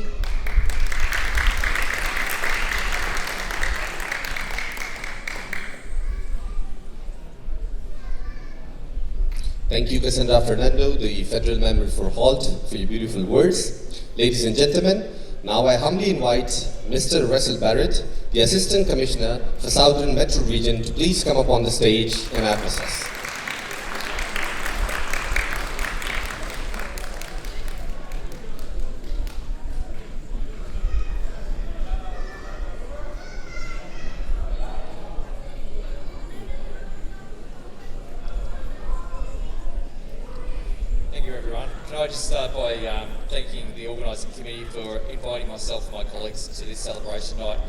Thank you, Cassandra Fernando, the Federal Member for HALT, for your beautiful words. Ladies and gentlemen, now I humbly invite Mr. Russell Barrett, the Assistant Commissioner for Southern Metro Region, to please come up on the stage and address us. Can I just start by thanking the organising committee for inviting myself and my colleagues to this celebration night.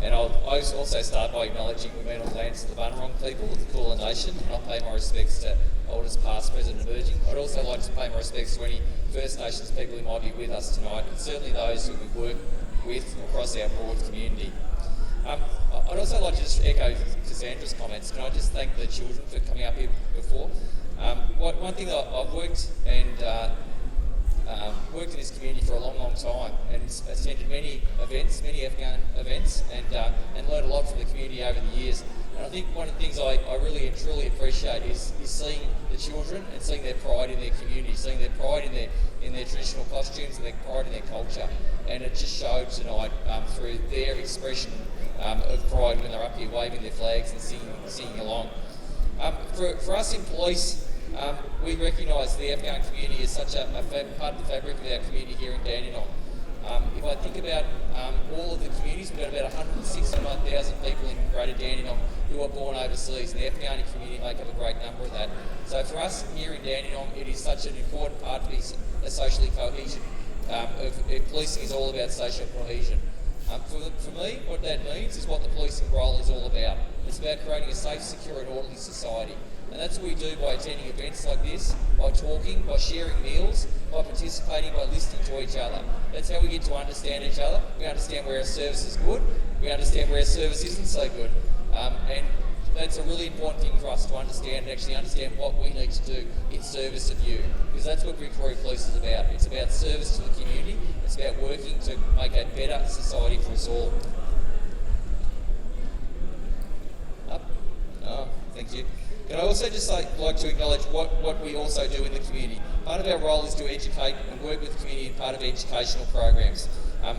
And I'll also start by acknowledging we meet on the lands of the Bunurong people of the Kulin Nation. And I'll pay my respects to elders past, present and emerging. I'd also like to pay my respects to any First Nations people who might be with us tonight, and certainly those who we work with across our broad community. I'd also like to just echo Cassandra's comments. Can I just thank the children for coming up here before? One thing that I've worked in this community for a long, long time, and attended many events, many Afghan events, and learned a lot from the community over the years. And I think one of the things I really and truly appreciate is seeing the children and seeing their pride in their community, seeing their pride in their traditional costumes and their pride in their culture. And it just showed tonight through their expression of pride when they're up here waving their flags and singing along. For us in police, we recognise the Afghan community as such a part of the fabric of our community here in Dandenong. If I think about all of the communities, we've got about 169,000 people in Greater Dandenong who are born overseas, and the Afghani community make up a great number of that. So for us here in Dandenong, it is such an important part of the social cohesion. Policing is all about social cohesion. For me, what that means is what the policing role is all about. It's about creating a safe, secure and orderly society. And that's what we do by attending events like this, by talking, by sharing meals, by participating, by listening to each other. That's how we get to understand each other. We understand where our service is good, we understand where our service isn't so good. And that's a really important thing for us to understand, and actually understand what we need to do in service of you. Because that's what Victoria Police is about. It's about service to the community. It's about working to make a better society for us all. Thank you. Can I also just like to acknowledge what we also do in the community. Part of our role is to educate and work with the community in part of educational programs. My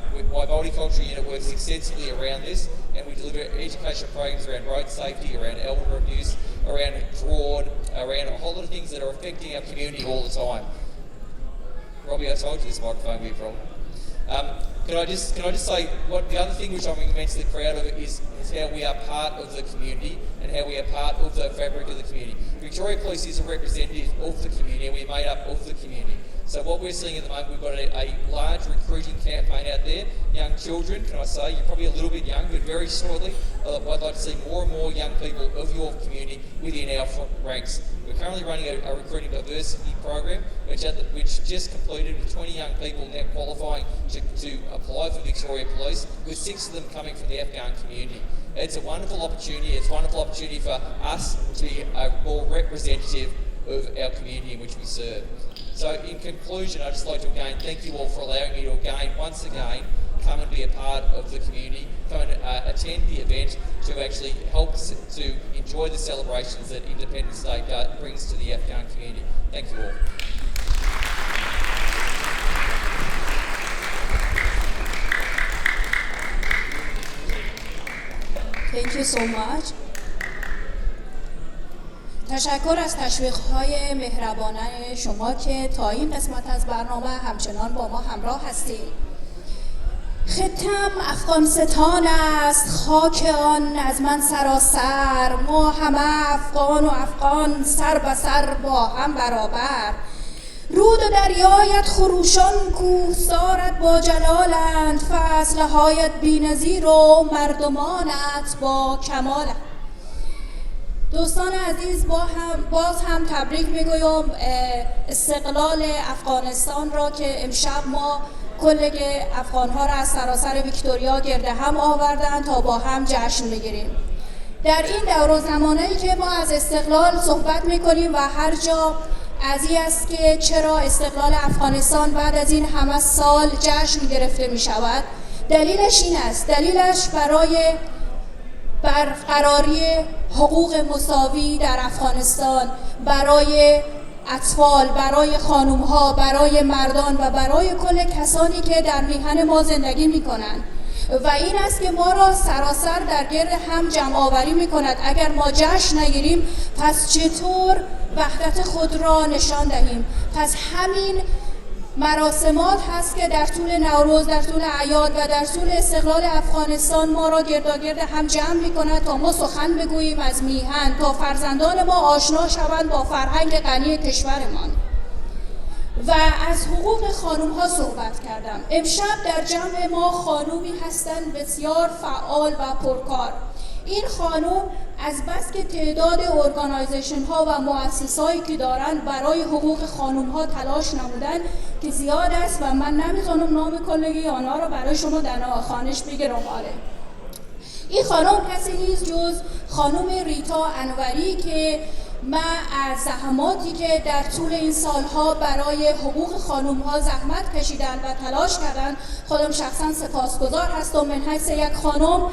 multicultural unit works extensively around this, and we deliver educational programs around road safety, around elder abuse, around fraud, around a whole lot of things that are affecting our community all the time. Robbie, I told you this microphone would be a problem. Can I just say the other thing which I'm immensely proud of is how we are part of the community and how we are part of the fabric of the community. Victoria Police is a representative of the community, and we're made up of the community. So what we're seeing at the moment, we've got a large recruiting campaign out there. Young children, can I say, you're probably a little bit young, but very shortly, I'd like to see more and more young people of your community within our ranks. We're currently running a recruiting diversity program, which just completed with 20 young people now qualifying to apply for Victoria Police, with 6 of them coming from the Afghan community. It's a wonderful opportunity. It's a wonderful opportunity for us to be a more representative of our community in which we serve. So in conclusion, I'd just like to again thank you all for allowing me to once again, come and be a part of the community, come and attend the event to actually help to enjoy the celebrations that Independence Day brings to the Afghan community. Thank you all. Thank you so much. تشکر از تشویق‌های مهربانه شما که تا این قسمت از برنامه همچنان با ما همراه هستید. خطم افغانستان است، خاک آن از من سراسر، ما همه افغان و افغان سر به سر با هم برابر. رود و دریایت خروشان کوهسارت با جلالند، فصلهایت بی‌نظیر و مردمانت با کمالند. دوستان عزیز، باز هم تبریک میگویم استقلال افغانستان را که امشب ما کل افغانها را از سراسر ویکتوریا گرده هم آوردن تا با هم جشن بگیریم. در این دور و زمانه‌ای که ما از استقلال صحبت میکنیم و هر جا قضیه است که چرا استقلال افغانستان بعد از این همه سال جشن گرفته می شود، دلیلش این است. دلیلش برای برقراری حقوق مساوی در افغانستان، برای اطفال، برای خانومها، برای مردان و برای کل کسانی که در میهن ما زندگی میکنند. و این است که ما را سراسر در گرد هم جمع آوری میکند. اگر ما جشن نگیریم پس چطور وحدت خود را نشان دهیم؟ پس همین مراسمات هست که در طول نوروز، در طول اعیاد و در طول استقلال افغانستان ما را گرداگرد هم جمع می‌کند تا ما سخن بگوییم از میهن، تا فرزندان ما آشنا شوند با فرهنگ غنی کشورمان. و از حقوق خانوم‌ها صحبت کردم. امشب در جمع ما خانومی هستند بسیار فعال و پرکار. این خانوم از بس که تعداد ارگانایزیشن ها و مؤسسه‌هایی که دارند برای حقوق خانوم ها تلاش نمودن که زیاد است و من نمیتونم نام کلگی آنها را برای شما در خانش بگیرم. این خانوم کسی نیست جز خانوم ریتا انوری که من از زحماتی که در طول این سالها برای حقوق خانوم ها زحمت کشیدن و تلاش کردن خودم شخصا سپاسگزار هستم من حیث یک خانم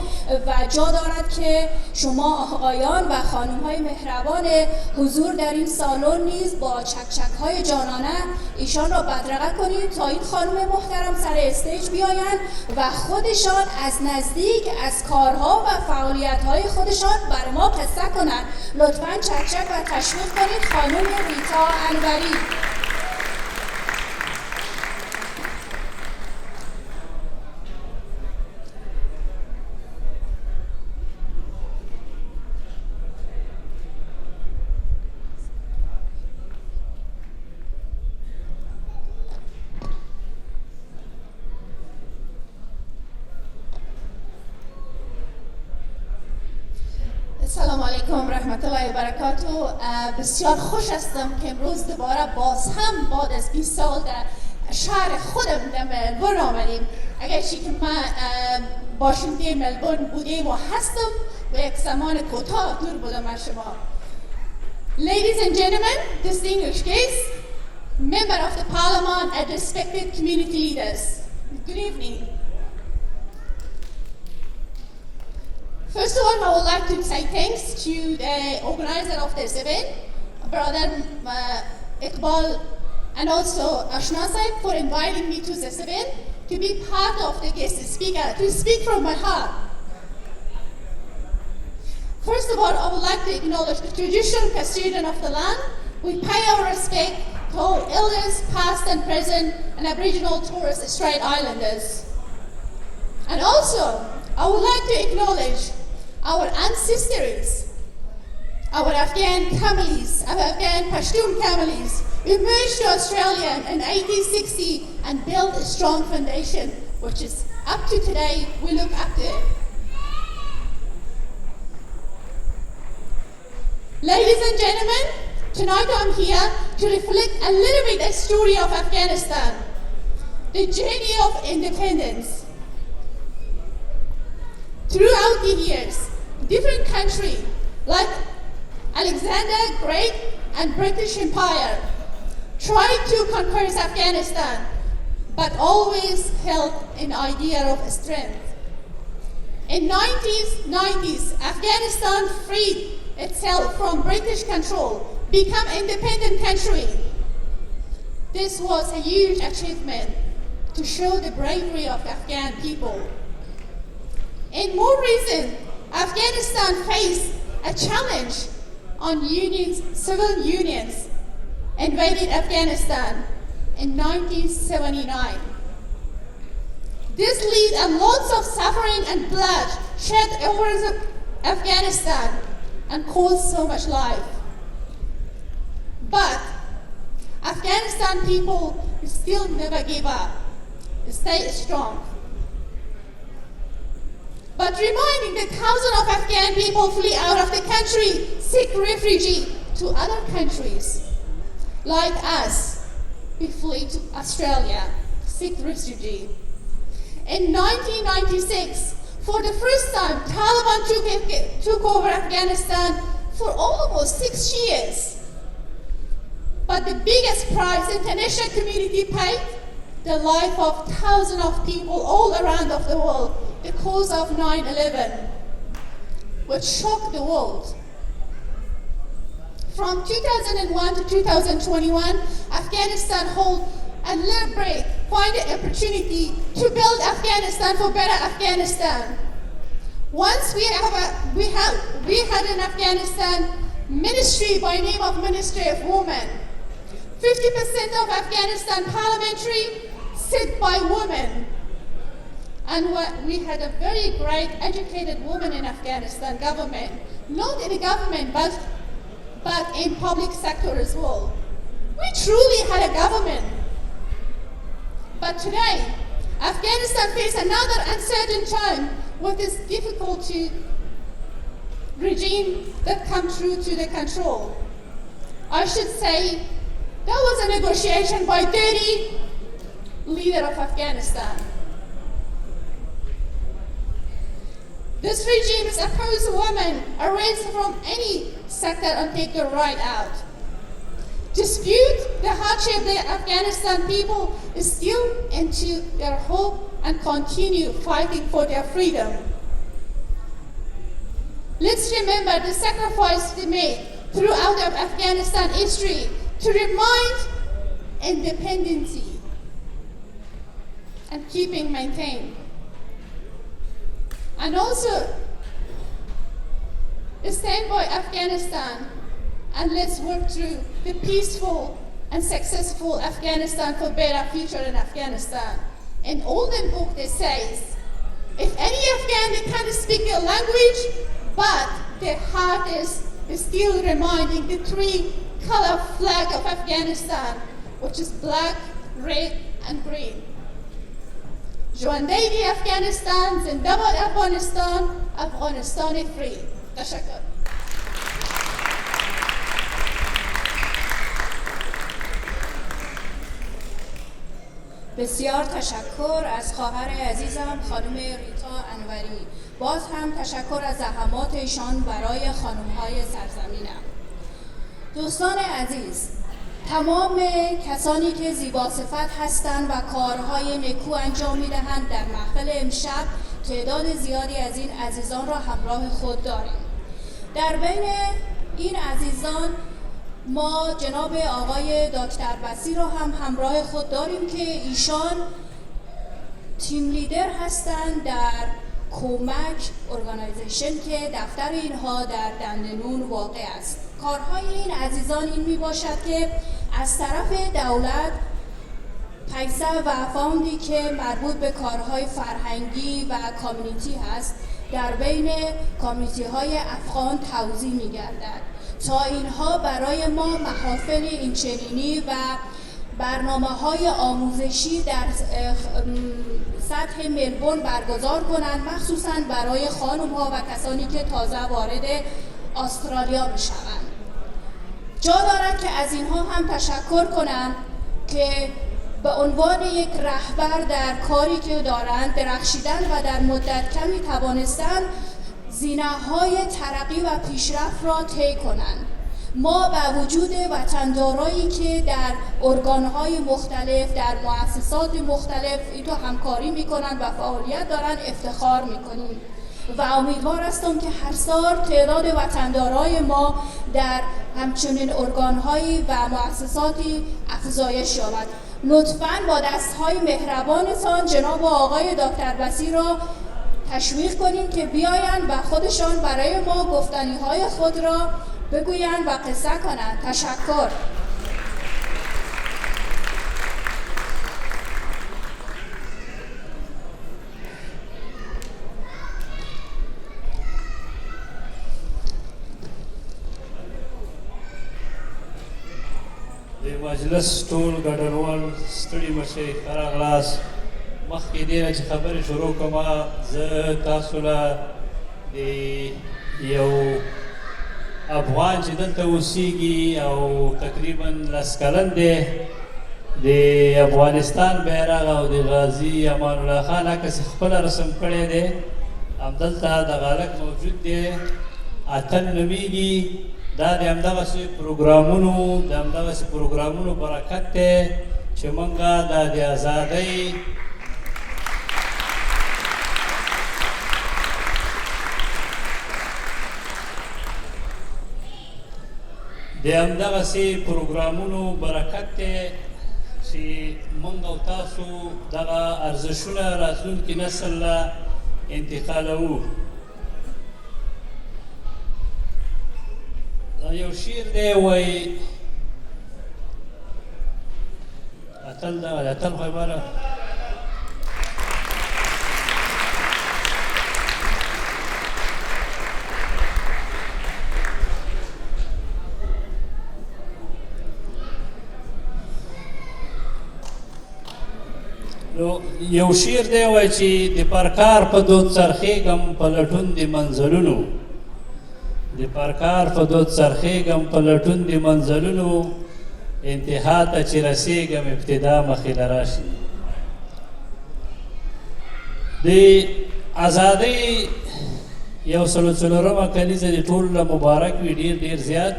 و جا دارد که شما آقایان و خانوم های مهربان حضور در این سالن نیز با چکچک های جانانه ایشان را بدرقه کنید تا این خانم محترم سر استیج بیایند و خودشان از نزدیک از کارها و فعالیت های خودشان بر ما قصه کنند. لطفاً چکچک و تشویق کنید خانم ریتا انوری. السلام علیکم رحمت الله و برکاته. بسیار خوش هستم که امروز دوباره باز هم بعد از 20 سال در شهر خودم در ملبورن آمدیم. اگرچه که من باشنده ملبورن بودیم و هستم و یک زمان کوتاه دور بودم از شما. Ladies and gentlemen, distinguished guests, member of the parliament and respected community leaders, good evening. First of all, I would like to say thanks to the organizer of this event, Brother Iqbal, and also Ashna Saib for inviting me to this event to be part of the guest speaker, to speak from my heart. First of all, I would like to acknowledge the traditional custodian of the land. We pay our respect to all elders, past and present, and Aboriginal Torres Strait Islanders. And also, I would like to acknowledge our ancestors, our Afghan families, our Afghan Pashtun families, emerged to Australia in 1860 and built a strong foundation, which is up to today, we look up to it. Ladies and gentlemen, tonight I'm here to reflect a little bit the story of Afghanistan, the journey of independence. Throughout the years, different countries like Alexander Great and British Empire tried to conquer Afghanistan, but always held an idea of strength. In 1990s, Afghanistan freed itself from British control, become independent country. This was a huge achievement to show the bravery of Afghan people. In more recent, Afghanistan faced a challenge on civil unions invaded Afghanistan in 1979. This led to lots of suffering and blood shed over Afghanistan and caused so much life. But Afghanistan people still never give up, stay strong. But reminding the thousands of Afghan people flee out of the country, seek refuge to other countries. Like us, we flee to Australia, seek refuge. In 1996, for the first time, Taliban took over Afghanistan for almost 6 years. But the biggest price the international community paid, the life of thousands of people all around of the world, the cause of 9/11, which shocked the world. From 2001 to 2021, Afghanistan hold a little break, find an opportunity to build Afghanistan for better Afghanistan. Once we had an Afghanistan ministry by name of Ministry of Women. 50% of Afghanistan parliamentary sit by women. And we had a very great educated woman in Afghanistan government, not in the government, but in public sector as well. We truly had a government. But today, Afghanistan faces another uncertain time with this difficulty regime that come through to the control. I should say that was a negotiation by 30 leader of Afghanistan. This regime is opposed to women erased from any sector and take their right out. Dispute the hardship the Afghanistan people is still into their hope and continue fighting for their freedom. Let's remember the sacrifice they made throughout of Afghanistan history to remind independence and keeping maintained. And also stand by Afghanistan and let's work through the peaceful and successful Afghanistan for better future in Afghanistan. In olden book it says, if any Afghan they can't speak their language, but their heart is still reminding the three color flag of Afghanistan, which is black, red, and green. جواندهی افغانستان زنده باد افغانستان افغانستان فری. تشکر. بسیار تشکر از خواهر عزیزم خانم ریتا انوری. باز هم تشکر از زحمات ایشان برای خانم‌های سرزمینم. دوستان عزیز، تمام کسانی که زیبا صفت هستند و کارهای نیکو انجام می‌دهند در محفل امشب تعداد زیادی از این عزیزان را همراه خود داریم. در بین این عزیزان ما جناب آقای دکتر بصیر را هم همراه خود داریم که ایشان تیم لیدر هستند در کومک ارگانایزیشن که دفتر اینها در دندنون واقع است. کارهای این عزیزان این می باشد که از طرف دولت پیسه و فاندی که مربوط به کارهای فرهنگی و کامیونیتی هست در بین کامیونیتی های افغان توزیع می گردد تا اینها برای ما محافل اینچنینی و برنامه های آموزشی در سطح ملبورن برگزار کنند، مخصوصاً برای خانم ها و کسانی که تازه وارد استرالیا می شوند. جا دارد که از اینها هم تشکر کنم که به عنوان یک رهبر در کاری که دارند درخشیدن و در مدت کمی توانستند زینه‌های ترقی و پیشرفت را طی کنند. ما با وجود وطندارایی که در ارگان‌های مختلف، در مؤسسات مختلف اینطور همکاری می‌کنند و فعالیت دارند افتخار می‌کنیم و امیدوار هستم که هر سال تعداد وطندارای ما در همچنین ارگان‌هایی و مؤسساتی افزایش یابد. لطفاً با دست‌های مهربانتان جناب آقای دکتر بصیر را تشویق کنیم که بیایند و خودشان برای ما گفتنی‌های خود را بگویند و قصه کنند. تشکر. د مجلس ټول ګډونوال ستړي مشئ ښه راغلاست. مخکې دې نه چې خبرې شروع کړم زه تاسو له د یو افغان چې دلته اوسېږي او تقریبا لس کلن دی د افغانستان بیرغ او د غازي امان الله خان عکس خپله رسم کړی دی. همدلته دغه هلک موجود دی. اتن نومیږي. دا د همدغسې پروګرامونو برکت دی چې موږ دا د ازادۍ د د همدغسې پروګرامونو برکت دی چې موږ او تاسو دغه ارزښتونه راتلونکي نسل له انتقالوو. یو شعر دی وایي اتل دغه د اتل خو عباره یو شعر دی وایي چې د پرکار په دود څرخېږم په لټون د منزلونو، د پرکار په دود څرخېږم په لټون د منزلونو، انتها ته چې رسېږم ابتدا مخې له راشي. د ازادۍ 104مه کلیزه د ټولو له مبارک وي، ډېر ډېر زیات.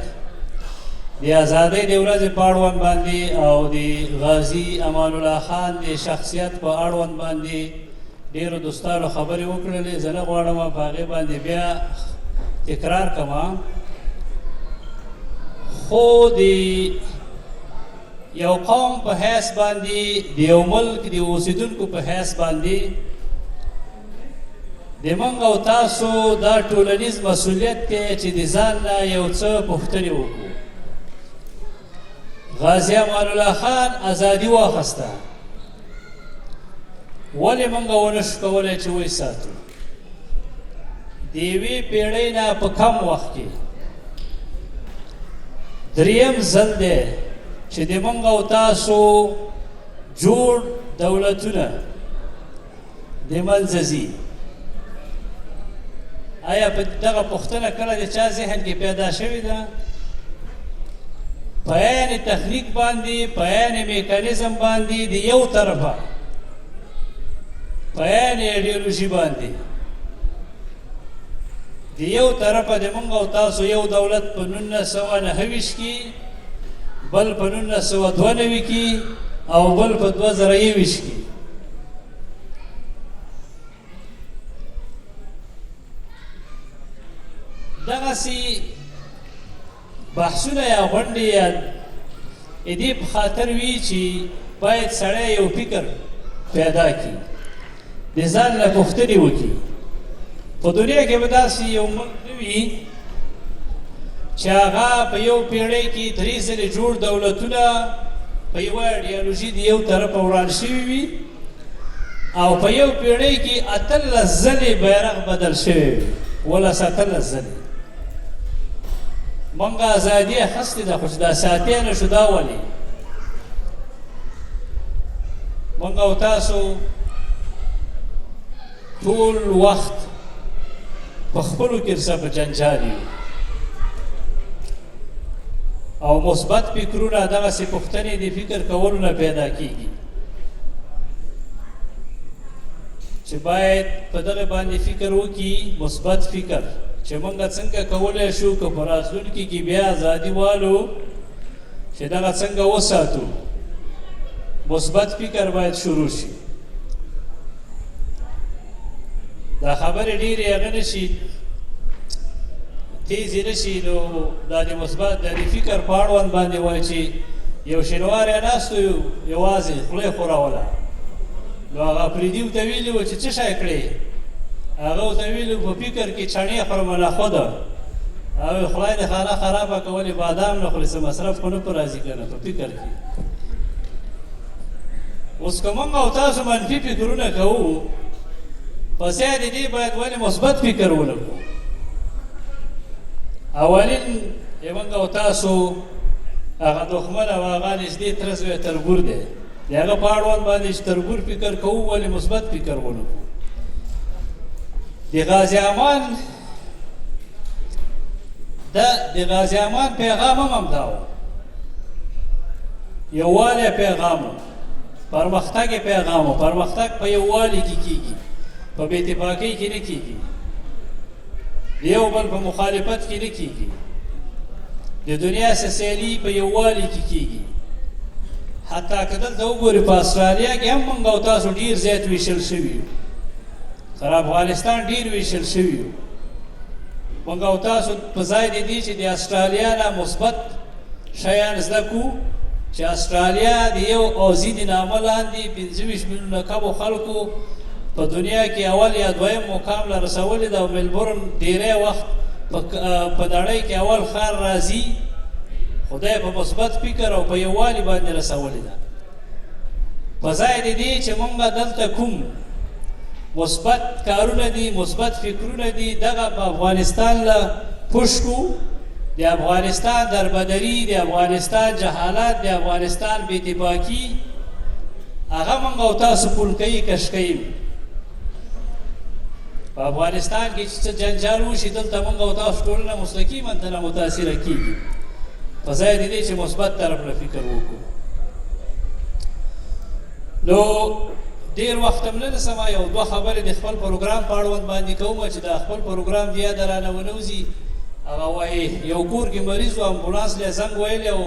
د ازادۍ د ورځې په اړوند باندې او د غازي امان الله خان د شخصیت په اړوند باندې ډېرو دوستانو خبرې وکړلې. زه نه غواړم په هغې باندې بیا تکرار کما، خو د یو قوم په حیث باندې د یو ملک د اوسېدونکو په حیث باندې د موږ او تاسو دا ټولنیز مسؤلیت دی چې د ځان نه یو څه پوښتنې وکړو. غازي امان الله خان ازادي واخیسته، ولې موږ ونه شو کولی چې وساتو؟ د یوې پیړۍ نه په کم وخت کې دریم ځل دی چې د موږ او تاسو جوړ دولتونه د منځه ځي. آیا په دغه پوښتنه کله د چا ذهن کې پیدا شوې ده؟ په عین تخنیک باندې، په عین میکانیزم باندې د یو طرفه، په عین ایډیولوژي باندې د یو طرفه د موږ او تاسو یو دولت په 1929 کې، بل په 1992 کې او بل په 2021 کې. دغسې بحثونه یا غونډې یا دې په خاطر وي چې باید سړی یو فکر پیدا کړي، د ځان نه پوښتنې وکړي. په دنیا کې به داسې یو ملک نه وي چې هغه په یو پیړۍ کې 3 ځلې جوړ دولتونه په یوه ایډیالوژي د یو طرفه وران شوي وي، او په یو پیړۍ کې 18 ځلې بیرغ بدل شوی وي، 18 ځلې. موږ ازادي اخیستې ده، خو چې دا ساتې نه شو، دا ولې؟ موږ او تاسو ټول وخت په خپلو کې څه په جنجال یو، او مثبت فکرونه دغسې پوښتنې د فکر کولو نه پیدا کېږي چې باید په دغه باندې فکر وکړي، مثبت فکر چې موږ څنګه کولی شو که په راتلونکي کې بیا ازادي والو چې دغه څنګه وساتو. مثبت فکر باید شروع شي. دا خبرې ډېرې هغه نه شي تیزې نه شي، نو دا د مثبت د فکر په اړوند باندې وایي چې یو شینواری ناست و یوازې خوله یې خوروله، نو هغه افریدي ورته ویلي وو چې څه شی کړې؟ هغه ورته ویلي په فکر کې چڼې خورمه نخوده، هغه خدای دې خانه خرابه که ولې بادام نه خورې، څه مصرف خو نه په راځي که نه په فکر کې. اوس که موږ او تاسو منفي فکرونه کوو، په ځای د دې باید ولې مثبت فکر ولرو؟ اولین یې موږ او تاسو هغه دښمن او هغه نږدې ترس وی تربور دی، د هغه په اړوند باندې چې تربور فکر کوو، ولې مثبت فکر ولرو؟ د غازي امان پیغام هم همدا و، یووالی پیغام و، پرمختګ پیغام و. پرمختګ په یووالي کې کېږي، په بې اتفاقۍ کې نه کېږي، د یو بل په مخالفت کې نه کېږي. د دنیا سیالي په یووالي کې کېږي. حتی که دلته وګورې په استرالیا کې هم موږ او تاسو ډېر زیات ویشل شوي یو، تر افغانستان ډېر ویشل شوي یو. موږ او تاسو په ځای د دې چې د استرالیا نه مثبت شیان زده کو چې استرالیا د یو اوزي د نامه لاندې 25 میلیونه کمو خلکو په دنیا کې اول یا دویم مقام له رسولې ده او ملبورن ډیری وخت په نړۍ کې اول ښار راځي خدای په مثبت فکر او په یووالي باندې رسولې ده په ځای د دې چې موږ دلته کوم مثبت کارونه دي مثبت فکرونه دي دغه په افغانستان له پوش کو د افغانستان دربدري د افغانستان جهالت د افغانستان بې اتفاقي هغه موږ او تاسو پول کوي کش کوي په افغانستان کې چې جنجال وشي دلته موږ او تاسو ټولنه مستقیما ترې متاثره کیږي په ځای د دې چې مثبت طرف له فکر وکړو نو ډېر وخت هم نه رسمه یو دوه خبرې د خپل پروګرام په اړوند باندې کوم چې د خپل پروګرام د یاده رانه ونوځي هغه وایي یو کور کې مریض و امبولانس له زنګ ویلی او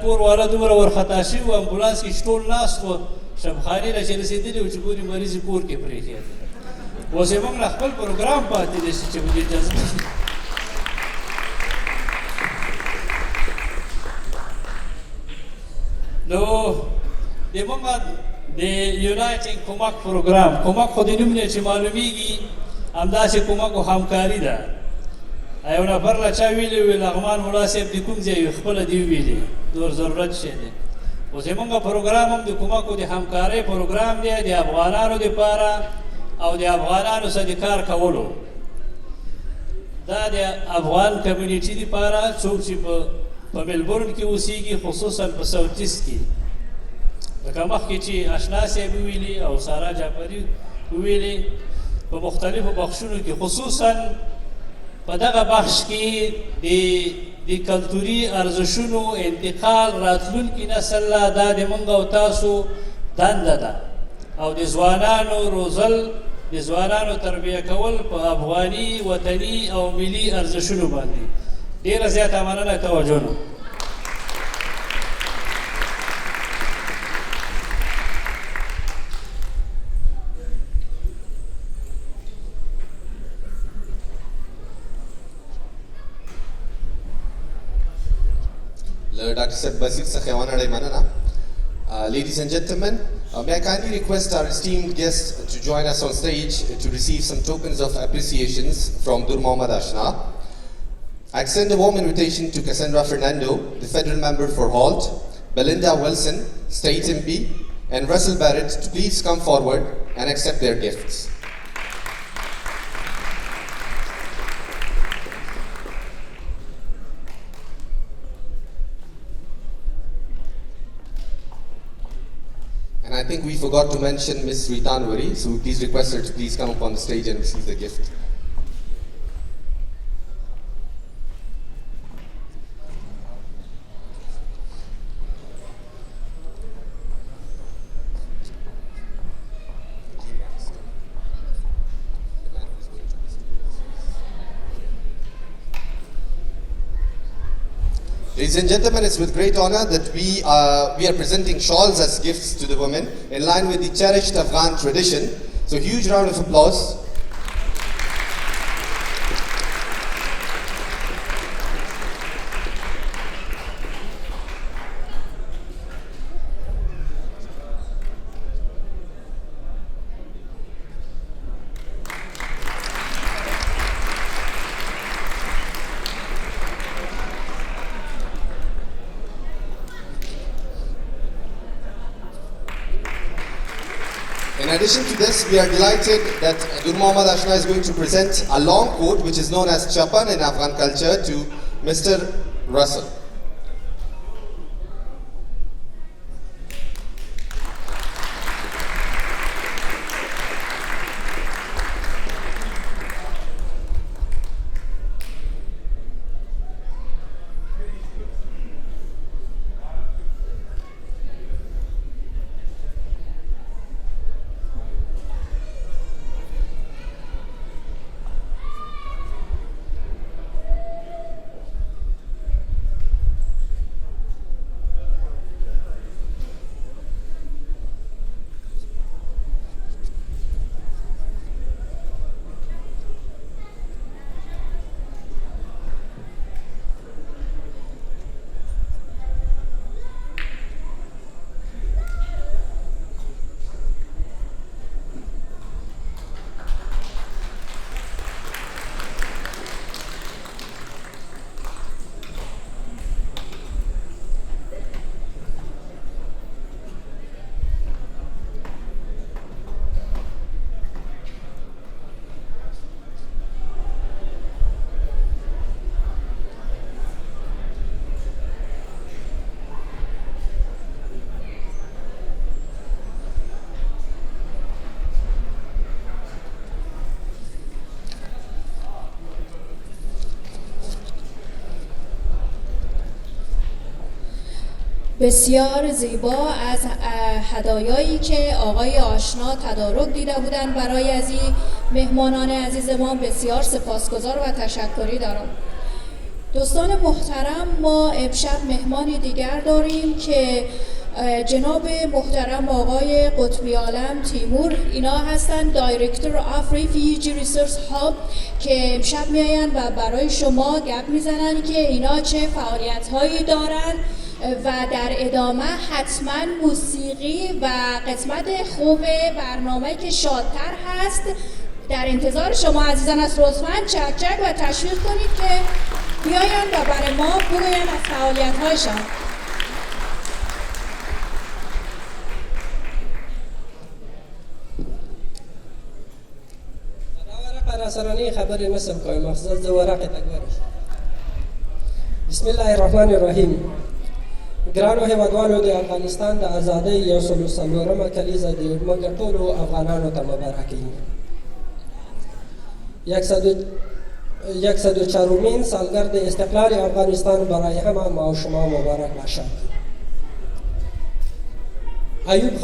کور والا دومره ورخطا شوي و امبولانس کې ټول ناست و شبخانې له چې رسېدلي و چې ګوري مریض کور کې پرېښی اوس یې موږ له خپل پروګرام پاتې دی چې موږ اجازه نو د موږ د یونایټینګ کومک پروګرام کومک خو د نوم نه چې معلومیږي همداسې کومک او همکاري ده یو نفر له چا ویلي وي لغمان ملا صاحب د کوم ځای خپله دې وویلي نور ضرورت شی دی اوس زموږ پروګرام هم د کومک او د همکارۍ پروګرام دی د افغانانو دپاره او د افغانانو سره د کار کولو دا د افغان کمیونټي دپاره څوک چې په ملبورن کې اوسیږي خصوصا په ساوت ایسټ کې لکه مخکې چې اشنا صاحب وویلي او سارا جعفري وویلي په مختلفو بخشونو کې خصوصا په دغه بخش کې د کلتوري ارزښتونو انتقال راتلونکي نسل له دا د موږ او تاسو دنده ده او د ځوانانو روزل د ځوانانو تربیه کول په افغاني وطني او ملي ارزښتونو باندې ډېره زیاته مننه توجه نو Dr. Seb Basit Sakhewana Manana. Ladies and gentlemen, may I kindly request our esteemed guest to join us on stage to receive some tokens of appreciations from Dur Mohammad Ashna. I extend a warm invitation to Cassandra Fernando, the Federal Member for Holt, Belinda Wilson, State MP, and Russell Barrett to please come forward and accept their gifts. And I think we forgot to mention Ms. Ritanwari, so please request her to please come up on the stage and receive the gift. Ladies and gentlemen, it's with great honor that we are presenting shawls as gifts to the women in line with the cherished Afghan tradition. So huge round of applause. In addition to this, we are delighted that Dur Mohammad Ashna is going to present a long coat which is known as chapan in Afghan culture to Mr. Russell. بسیار زیبا از هدایایی که آقای آشنا تدارک دیده بودند برای از این مهمانان عزیز ما بسیار سپاسگزار و تشکری دارم. دوستان محترم، ما امشب مهمانی دیگر داریم که جناب محترم آقای قطبی عالم تیمور، اینا هستن دایرکتور آف ریفیوجی ریسورس هاب که امشب میاین و برای شما گپ میزنن که اینا چه فعالیت هایی دارن و در ادامه حتما موسیقی و قسمت خوب برنامه که شادتر هست در انتظار شما عزیزان است. لطفاً چک چک و تشویق کنید که بیاین و برای ما بگوین از فعالیت هایشان. سرانی خبری نسم کوي مخصوص د ورقه تګورش. بسم الله الرحمن الرحیم. ګرانو هیوادوالو، د افغانستان د ازادۍ 104مه کلیزه د موږ ټولو افغانانو ته مبارک وي. 104مین سالگرد استقلال افغانستان برای همه ما و شما مبارک باشد. ایوب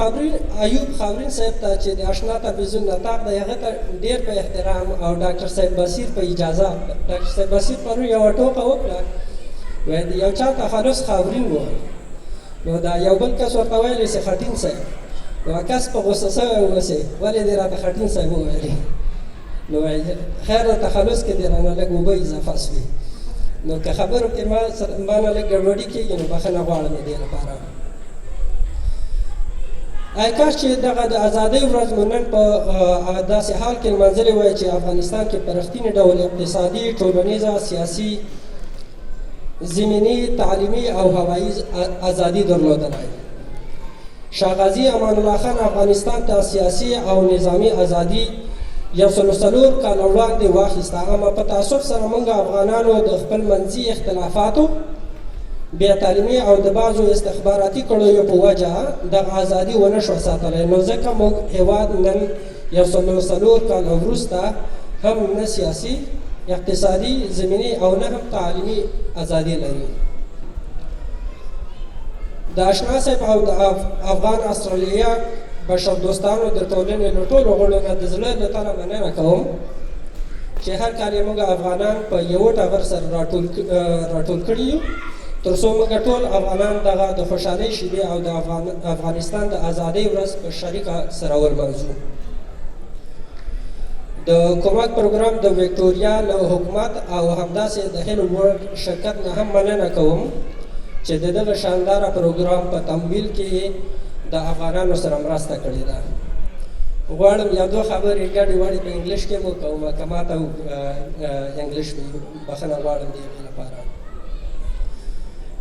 خاورین صاحب ته چې د آشنا تلویزیون نطاق د هغه ته ډېر په احترام او ډاکټر صاحب بصیر په اجازه، ډاکټر صاحب بصیر پرون یوه ټوکه وکړه، وایي د یو چا تخلص خاورین و، نو دا یو بل کس ورته ویلی چې خټین صاحب، نو کس په غوسه سوی اوسې ولې دې راته خټین صاحب وویلې، نو وایي خیر د تخلص کې دې رانه لږ اوبه اضافه سوي، نو که خبرو کې ما نه لږ ګډوډي کېږي نو بخښنه غواړم د دې لپاره. ای کاش چې دغه د ازادۍ ورځ مو نن په داسې حال کې لمانځلې وای چې افغانستان کې په رښتینې ډول اقتصادي، ټولنیزه، سیاسي، زمینی، تعلیمي او هوایي ازادي درلودلی. شاه غازي امان الله خان افغانستان ته سیاسي او نظامي ازادي 104 کاله وړاندې واخیسته، اما په تعصب سره موږ افغانانو د خپل منځي اختلافاتو، بیا تعلیمي او د بعضو استخباراتي کړیو په وجه دغه ازادي ونه شوه ساتلی، نو ځکه موږ هېواد نن 104 کاله وروسته هم نه سیاسي، اقتصادي، زمیني او نه هم تعلیمي ازادي لري. د آشنا صاحب او د افغان استرالیا بشردوستانو د ټولنې له ټولو غړو نه د زړه له تله مننه کوم چې هر کال یې موږ افغانان په یوه ټغر سره راټول کړي یو، تر څو موږ ټول افغانان دغه د خوشحالۍ شېبې او د افغانستان د ازادۍ ورځ په شریکه سره ولمانځو. د کومک پروګرام د وکټوریا له حکومت او همداسې د هیلو ورلډ شرکت نه هم مننه کوم چې د دغه شانداره پروګرام په تمویل کې د افغانانو سره مرسته کړې ده. غواړم یو دوه خبرې ګډې وړې په انګلیش کې مو کوم، که ماته انګلیش بخښنه غواړم د هغې لپاره.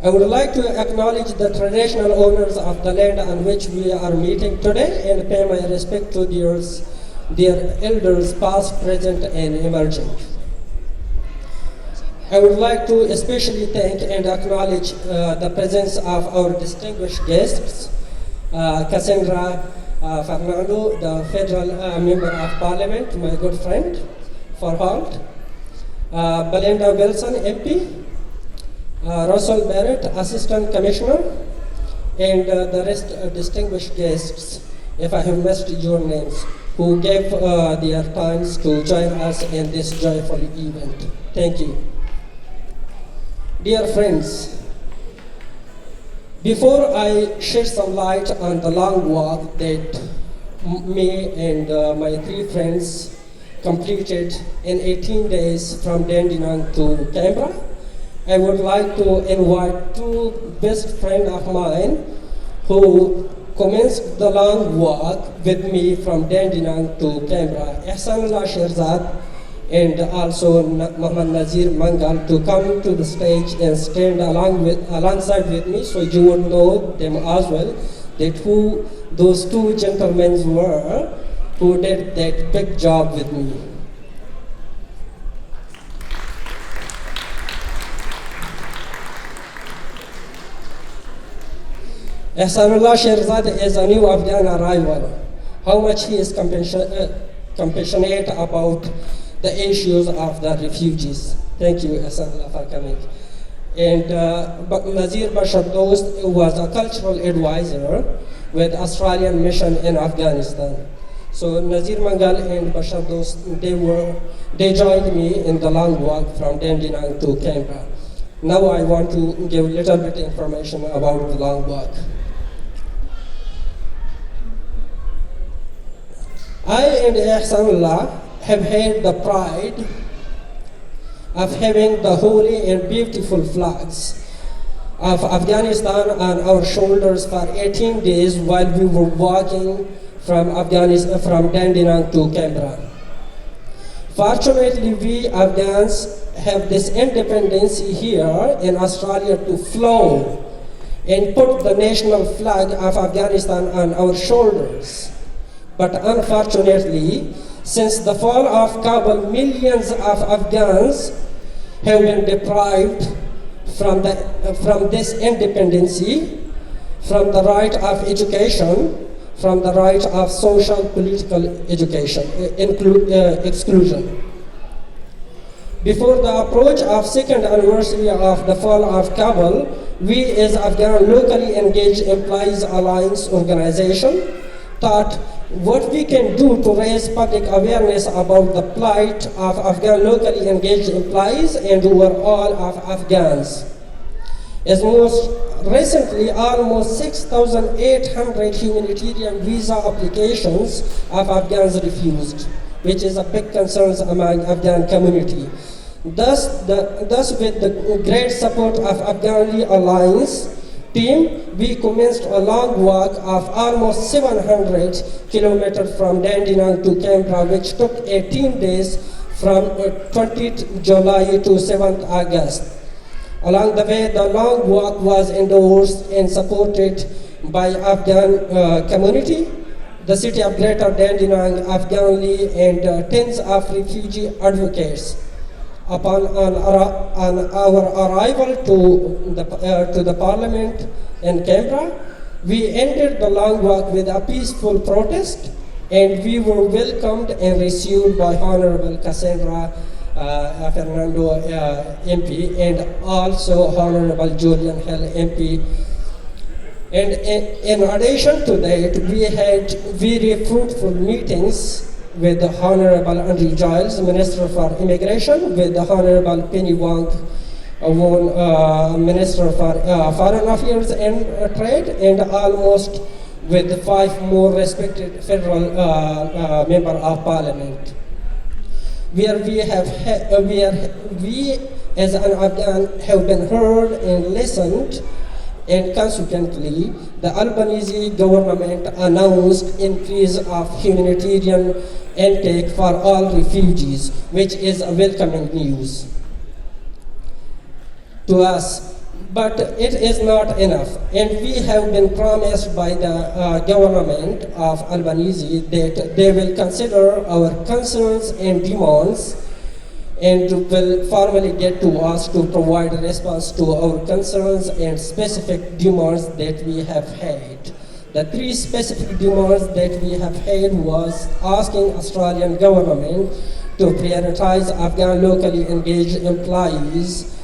I would like to acknowledge the traditional owners of the land on which we are meeting today and pay my respect to their elders past, present and emerging. I would like to especially thank and acknowledge the presence of our distinguished guests, Cassandra Fernando, the Federal Member of Parliament, my good friend for Holt, Belinda Wilson, MP, Russell Barrett, Assistant Commissioner, and the rest distinguished guests, if I have missed your names, who gave their times to join us in this joyful event. Thank you. Dear friends, before I shed some light on the long walk that me and my 3 friends completed in 18 days from Dandenong to Canberra, I would like to invite 2 best friends of mine who commenced the long walk with me from Dandenong to Canberra, Ihsanullah Shirzad and also Muhammad Nazir Mangal, to come to the stage and stand alongside with me so you would know them as well, that who those 2 gentlemen were who did that big job with me. Ihsanullah Shirzad is a new Afghan arrival. How much he is compassionate about the issues of the refugees. Thank you, Ihsanullah, for coming. And Nazir Bashar Dost was a cultural advisor with Australian mission in Afghanistan. So Nazir Mangal and Bashar Dost, they joined me in the long walk from Dandenong to Canberra. Now I want to give a little bit information about the long walk. I and Ihsanullah have had the pride of having the holy and beautiful flags of Afghanistan on our shoulders for 18 days while we were walking from Dandenong to Canberra. Fortunately, we Afghans have this independence here in Australia to flow and put the national flag of Afghanistan on our shoulders. But unfortunately, since the fall of Kabul, millions of Afghans have been deprived from this independency, from the right of education, from the right of social political education, exclusion. Before the approach of second anniversary of the fall of Kabul, we as Afghan locally engaged employees alliance organization thought what we can do to raise public awareness about the plight of Afghan locally engaged employees and overall of Afghans. As most recently, almost 6,800 humanitarian visa applications of Afghans refused, which is a big concern among Afghan community. Thus, with the great support of Afghan Alliance team, we commenced a long walk of almost 700 kilometers from Dandenong to Canberra, which took 18 days from 20th July to 7th August. Along the way, the long walk was endorsed and supported by Afghan community, the city of Greater Dandenong, Afghan and tens of refugee advocates. Upon our arrival to the Parliament in Canberra, we ended the long walk with a peaceful protest, and we were welcomed and received by Honorable Cassandra Fernando MP and also Honorable Julian Hill MP. And in addition to that, we had very fruitful meetings with the Honorable Andrew Giles, Minister for Immigration, with the Honorable Penny Wong, Minister for Foreign Affairs and Trade, and almost with 5 more respected federal member of Parliament. Where we as an Afghan have been heard and listened, and consequently, the Albanese government announced increase of humanitarian intake for all refugees, which is a welcoming news to us. But it is not enough, and we have been promised by the government of Albanese that they will consider our concerns and demands and will formally get to us to provide a response to our concerns and specific demands that we have had. The 3 specific demands that we have had was asking Australian government to prioritize Afghan locally engaged employees,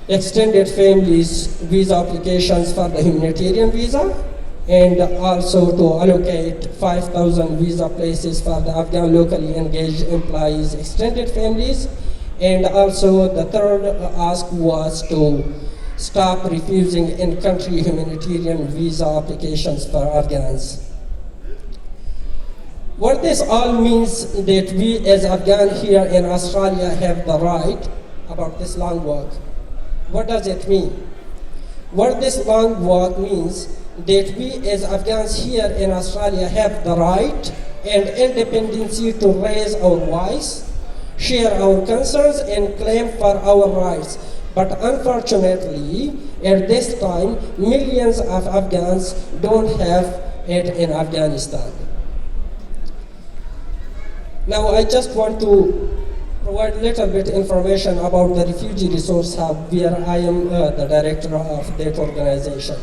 extended families visa applications for the humanitarian visa, and also to allocate 5,000 visa places for the Afghan locally engaged employees, extended families, and also the third ask was to stop refusing in-country humanitarian visa applications for Afghans. What this all means that we as Afghans here in Australia have the right about this long walk. What does it mean? What this long walk means that we as Afghans here in Australia have the right and independency to raise our voice, share our concerns and claim for our rights. But unfortunately, at this time, millions of Afghans don't have it in Afghanistan. Now I just want to provide a little bit information about the Refugee Resource Hub, where I am the director of that organization.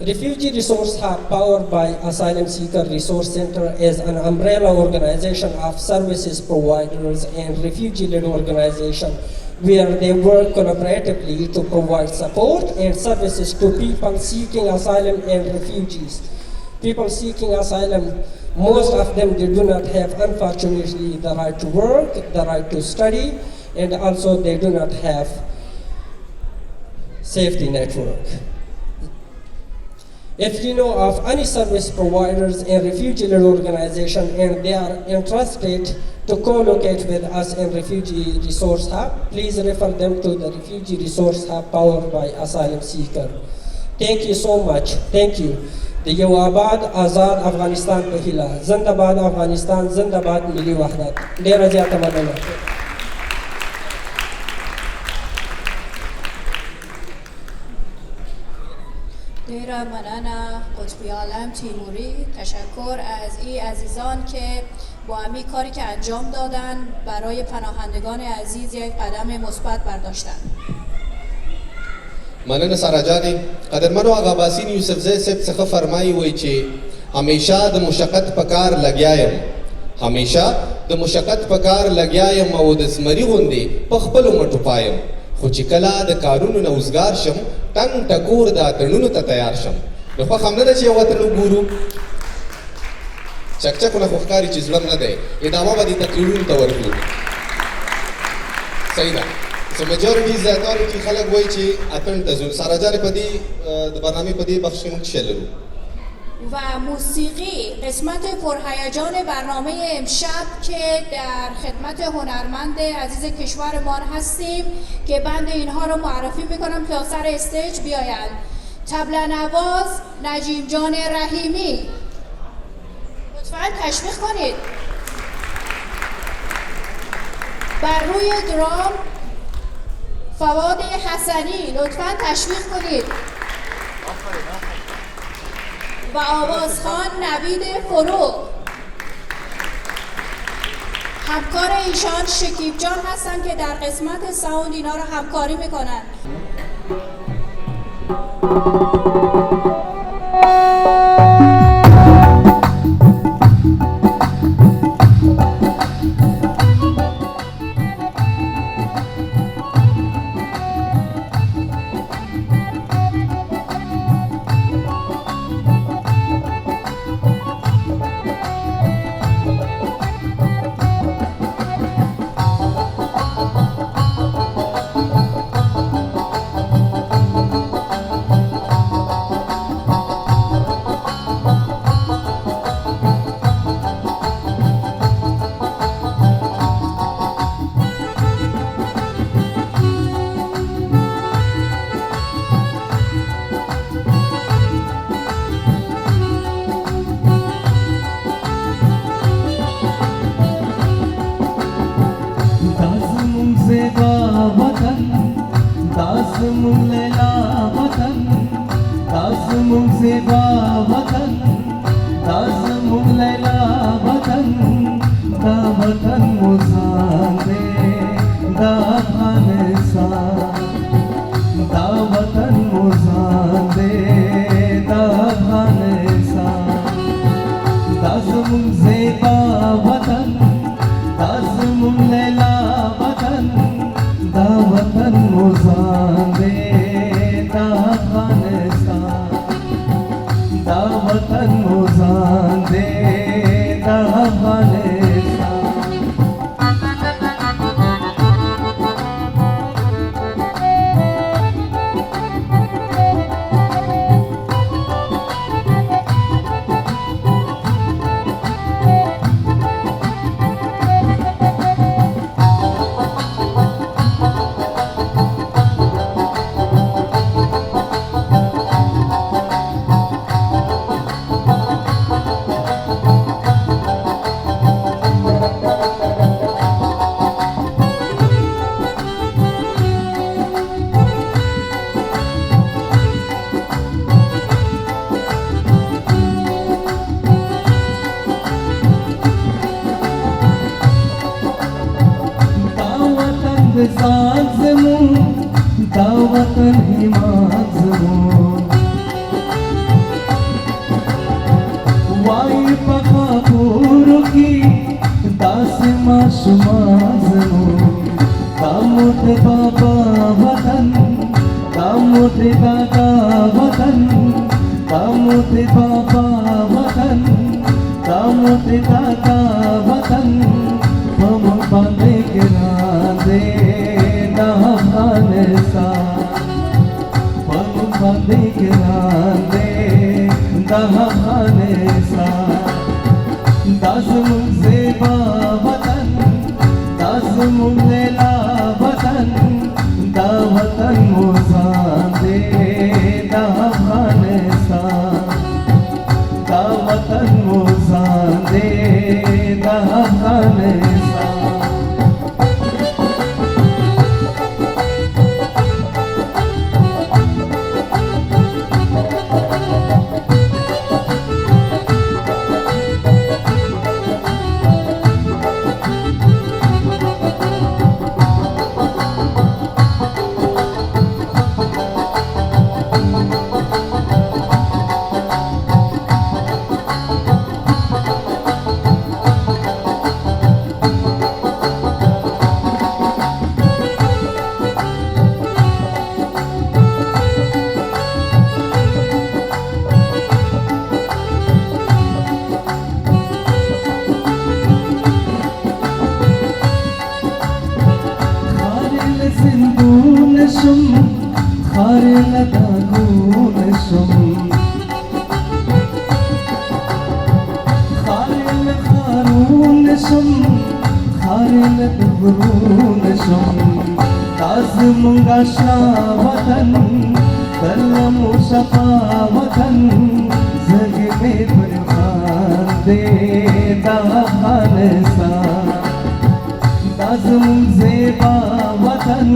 Refugee Resource Hub, powered by Asylum Seeker Resource Center, is an umbrella organization of services providers and refugee-led organization where they work collaboratively to provide support and services to people seeking asylum and refugees. People seeking asylum, most of them, they do not have, unfortunately, the right to work, the right to study, and also they do not have safety network. If you know of any service providers and refugee-led organization and they are interested to co-locate with us in Refugee Resource Hub, please refer them to the Refugee Resource Hub powered by Asylum Seeker. Thank you so much. Thank you. The Yawabad Azad Afghanistan Pahila. Zindabad Afghanistan, Zindabad Mili Wahdat. Dera Jata Madana. دیره منانا قطبی عالم تیموری تشکر از این عزیزان که با همی کاری که انجام دادن برای پناهندگان عزیز یک قدم مثبت برداشتن. مننه سارا جانی. قدرمنو آقا باسین یوسف زی صاحب څخه فرمایي وایي چې همیشه د مشقت په کار لګیا یم. همیشه د مشقت په کار لګیا یم او د زمري غوندې په خپلو مټو پایم. خو چې کله د کارونو نه وزګار شم ټنګ ټکور د اتڼونو ته تیار شم. نو خوښ هم نه ده چې یو اتڼ وګورو. چکچکونه خو ښکاري چې زړه نه دی. ادامه به دې تقریرونو ته ورکړو. صحیح ده. So majority زیاتوالي خلک وایي چې اتڼ ته ځو. سارا جانې په دې د برنامې په دې بخش کې موږ څه لرو؟ و موسیقی قسمت پرهیجان برنامه امشب که در خدمت هنرمند عزیز کشورمان هستیم که بند اینها رو معرفی میکنم تا سر استیج بیاین. طبله نواز نجیم جان رحیمی، لطفاً تشویق کنید. بر روی درام فواد حسنی، لطفاً تشویق کنید. و آوازخوان نوید فروغ. همکار ایشان شکیب جان هستن که در قسمت ساوند اینا رو همکاری میکنن. Damas, दामोते बाबा वतन दामोते दादा वतन हम बांधे गिरांदे अफगानिस्तान हम बांधे गिरांदे अफगानिस्तान दास मुझे वतन दास मुझेला वतन दा वतन मुझांदे अफगानिस्तान दा वतन मुझांदे अफगानिस्तान वतन कलम शफा वतन जग में फरमान दे अफगानिस्तान दाज़म ज़ेबा वतन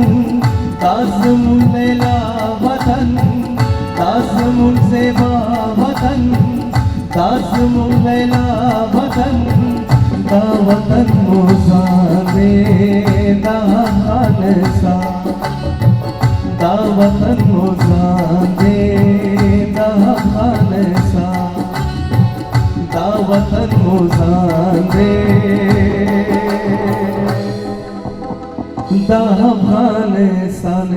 दाज़म लैला वतन दाज़म ज़ेबा वतन दाज़म लैला वतन दा वतन मुज़ादे अफगानिस्तान दा वतन मुज़ादे अफगानिस्तान दा वतन मुज़ादे Afghanistan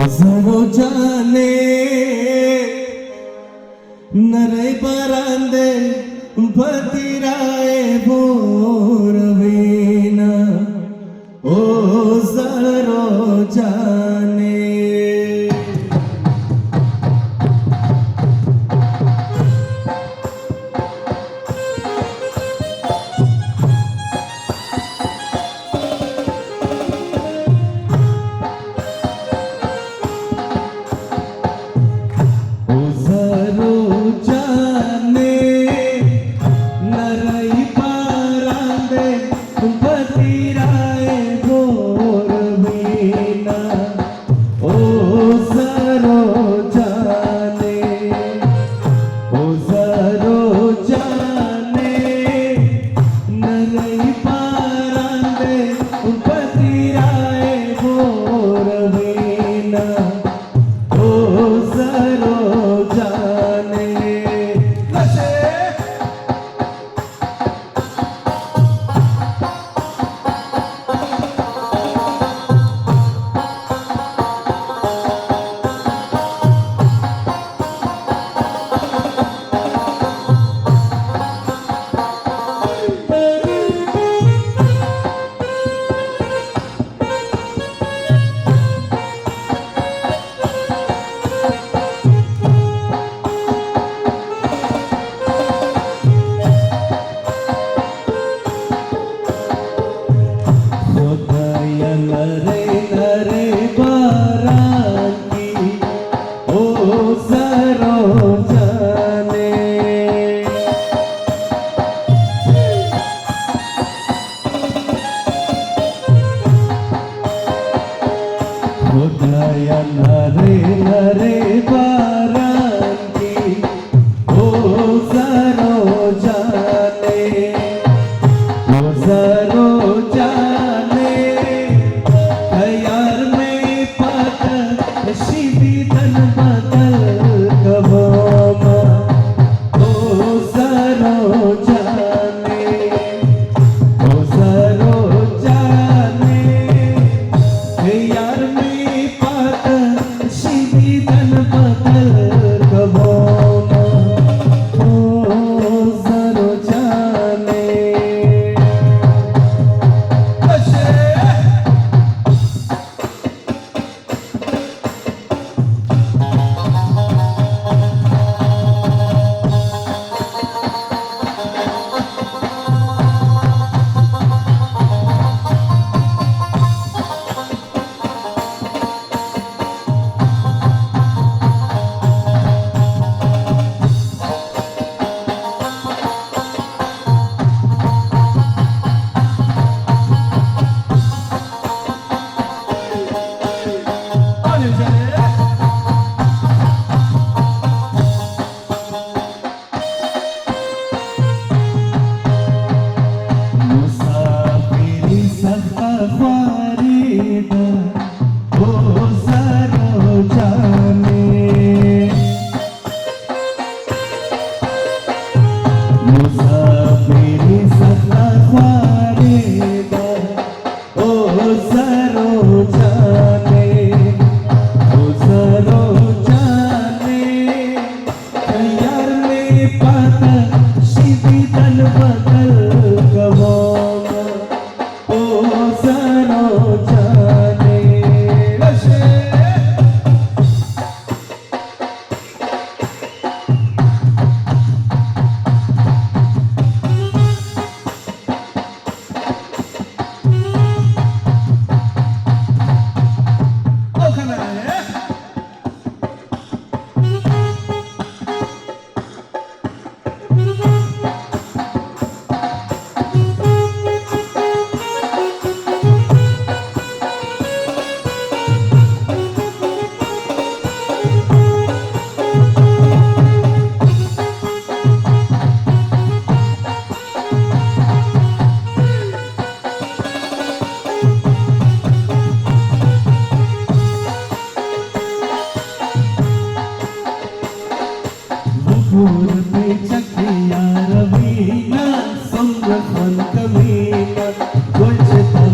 Zaro jane narai parande patirae boravina o zaro jane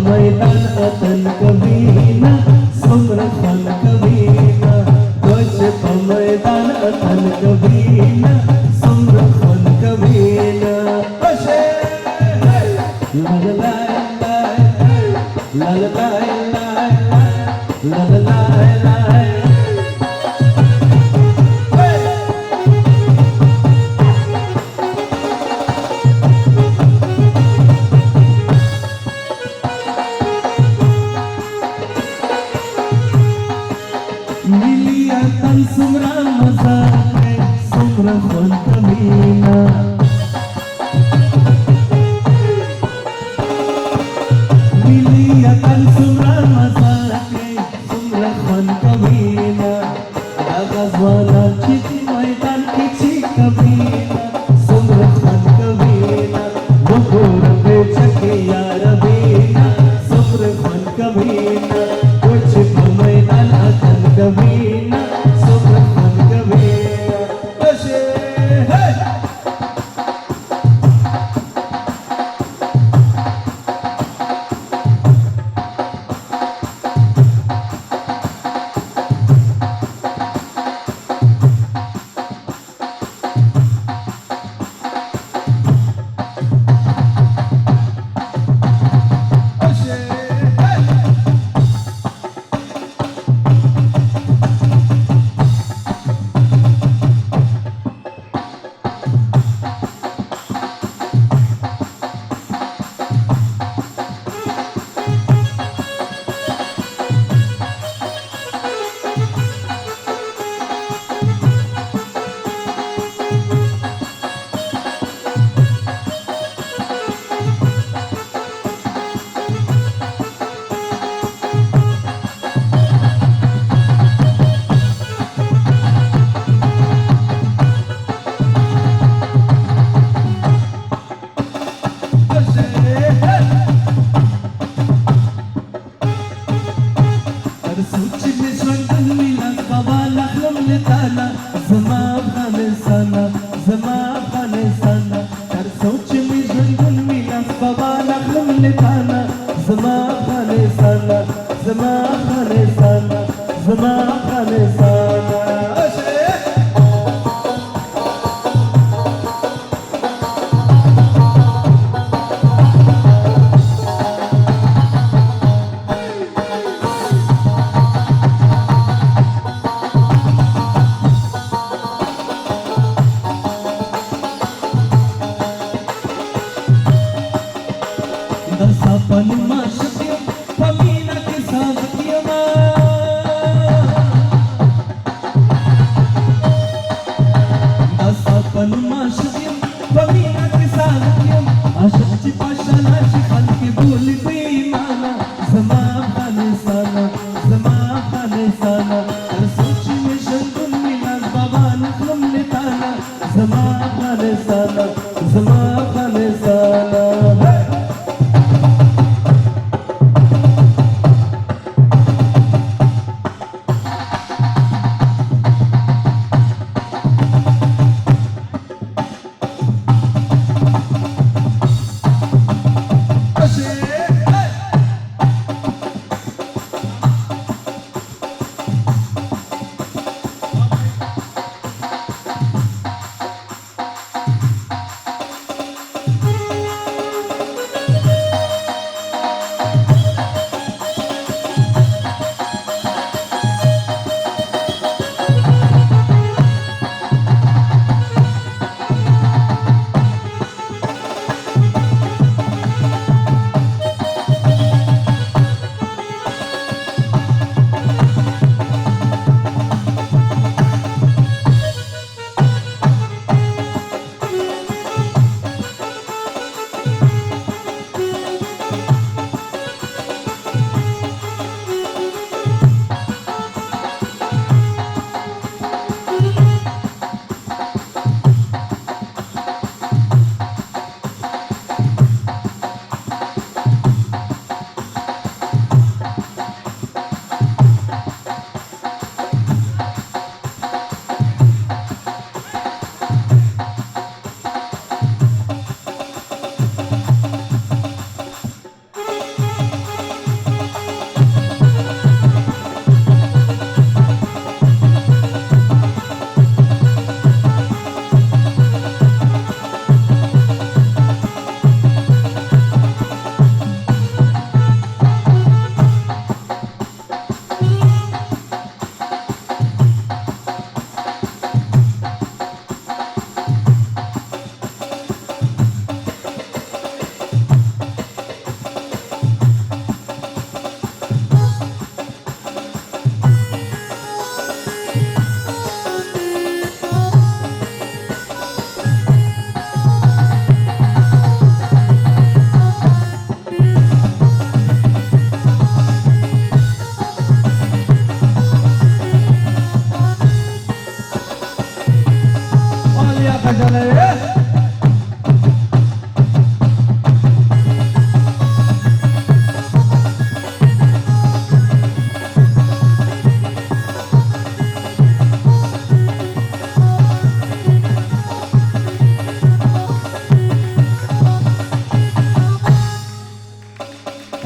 मैदान अतन कभी ना सुम्र फन कभी la la la la la la la la la la. Miliatan sumra mazake sumra khon kamina Miliatan sumra mazake sumra khon kamina Agazwala chiti maidan kichi kamina sumra khon kamina Mukura pe chake yarabina sumra khon kamina kuch maidan akan kamina sumra khon kamina Ashe hey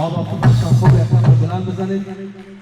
آقا خوب خوب یکم بلند بزنید.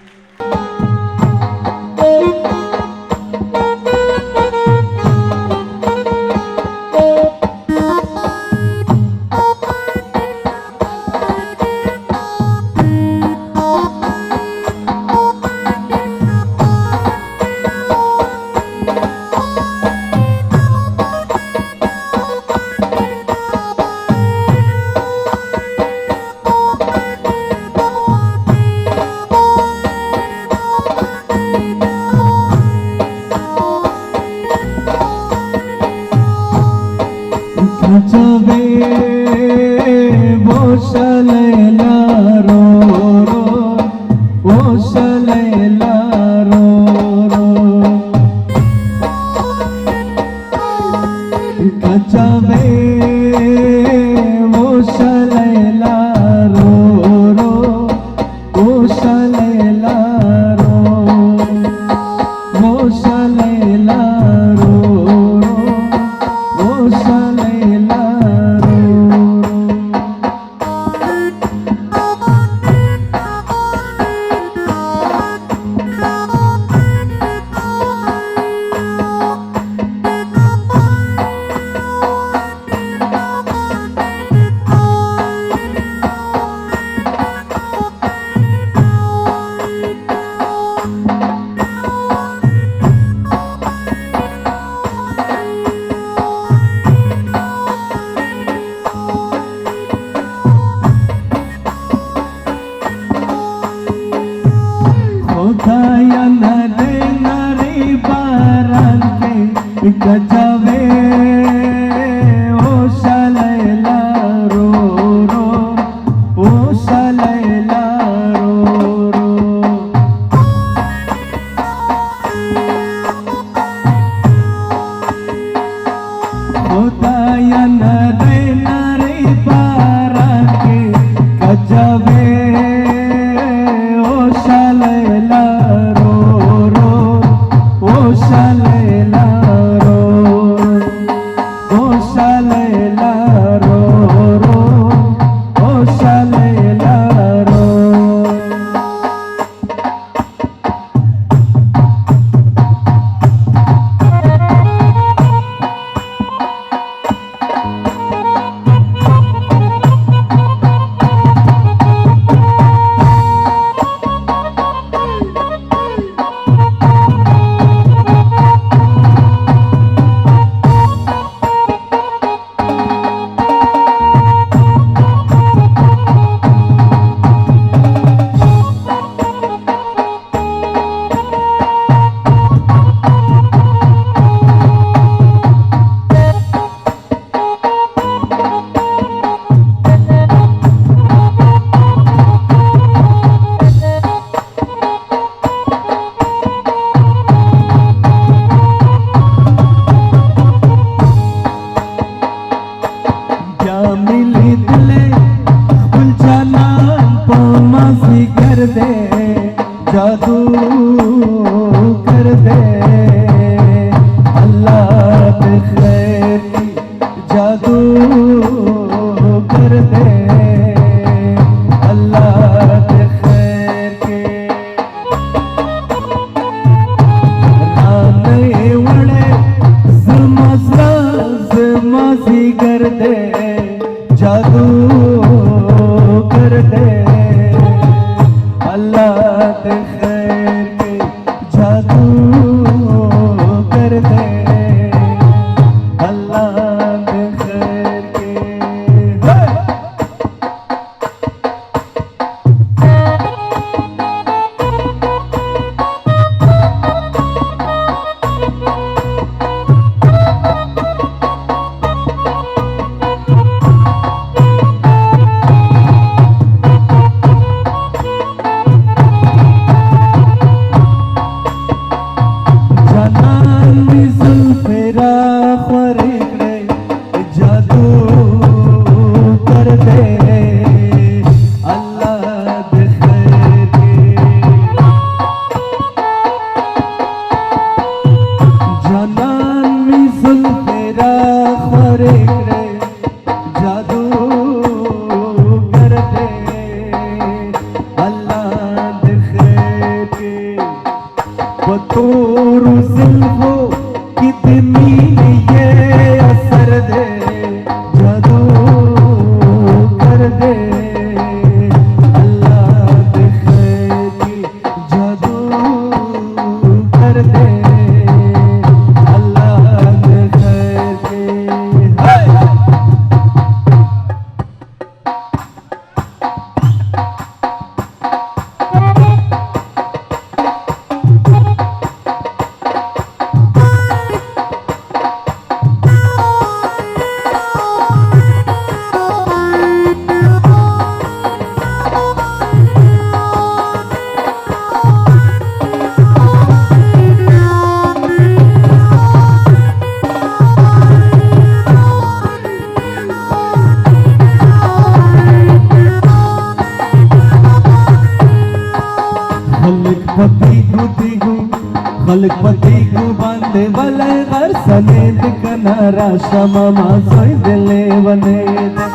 خلق پتیگو باندې ولې غرسنې د کنا راشه ماما زوی دلې ونې دې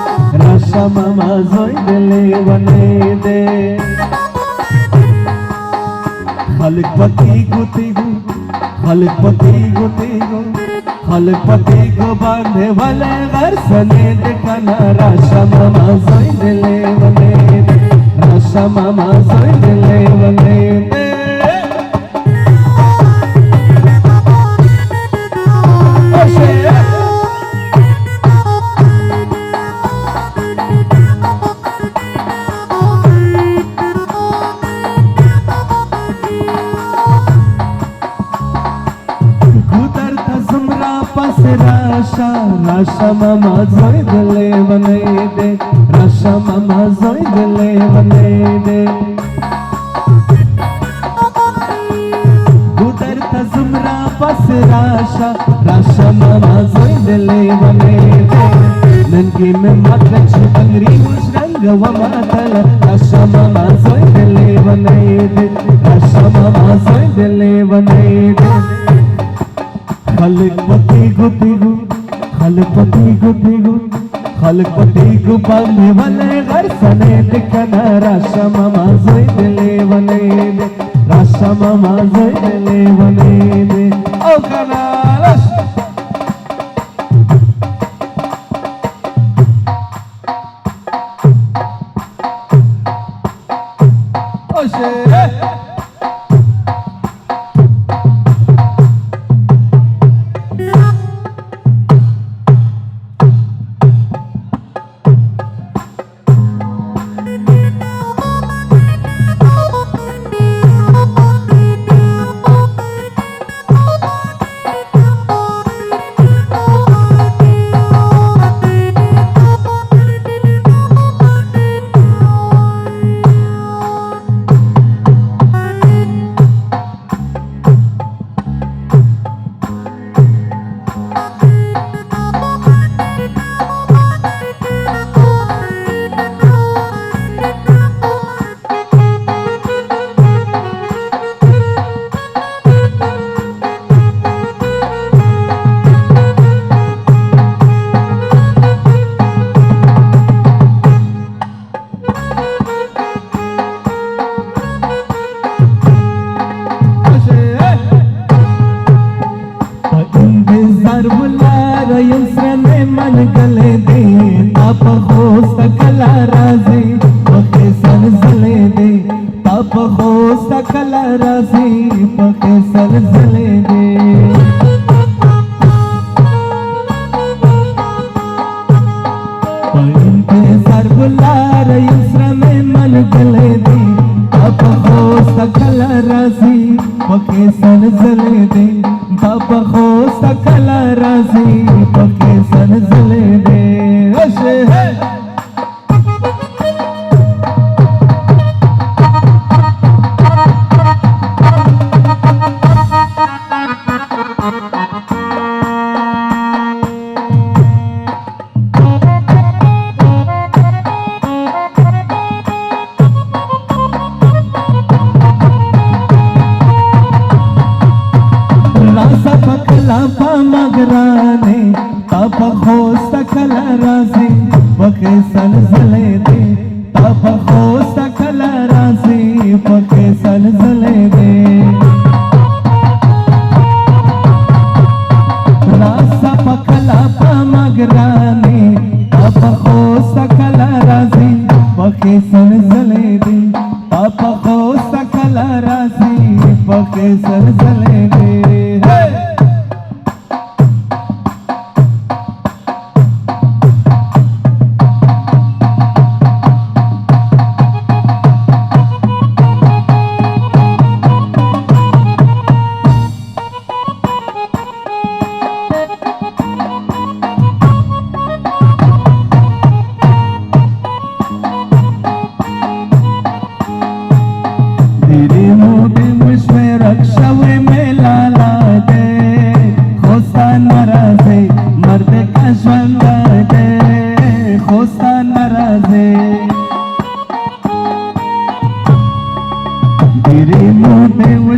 راشه ماما زوی دلې ونې دې خلق پتیگو باندې ولې غرسنې د کنا راشه ماما زوی دلې ونې دې راشه ماما زوی دلې ونې دې Rasha mama zoi dile banai de Rasha mama zoi dile banai de Gudar ta zumra pas Rasha mama zoi dile banai de Nanki mein matlach angri mushrang wa matala Rasha mama zoi dile banai de Rasha mama zoi dile banai de Khalik pati gu خلق پتیگو باندې ولې غرسنې د کنا راشه ماما زوی دلې ونې دې راشه ماما زوی دلې ونې دې او کنا راشه اوشه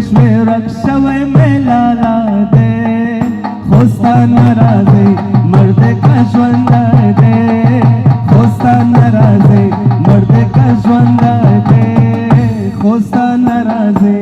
شمیرک شوی میلالا دے خوستا نرازی مرد کا ژوند دے خوستا نرازی مرد کا ژوند دے خوستا نرازی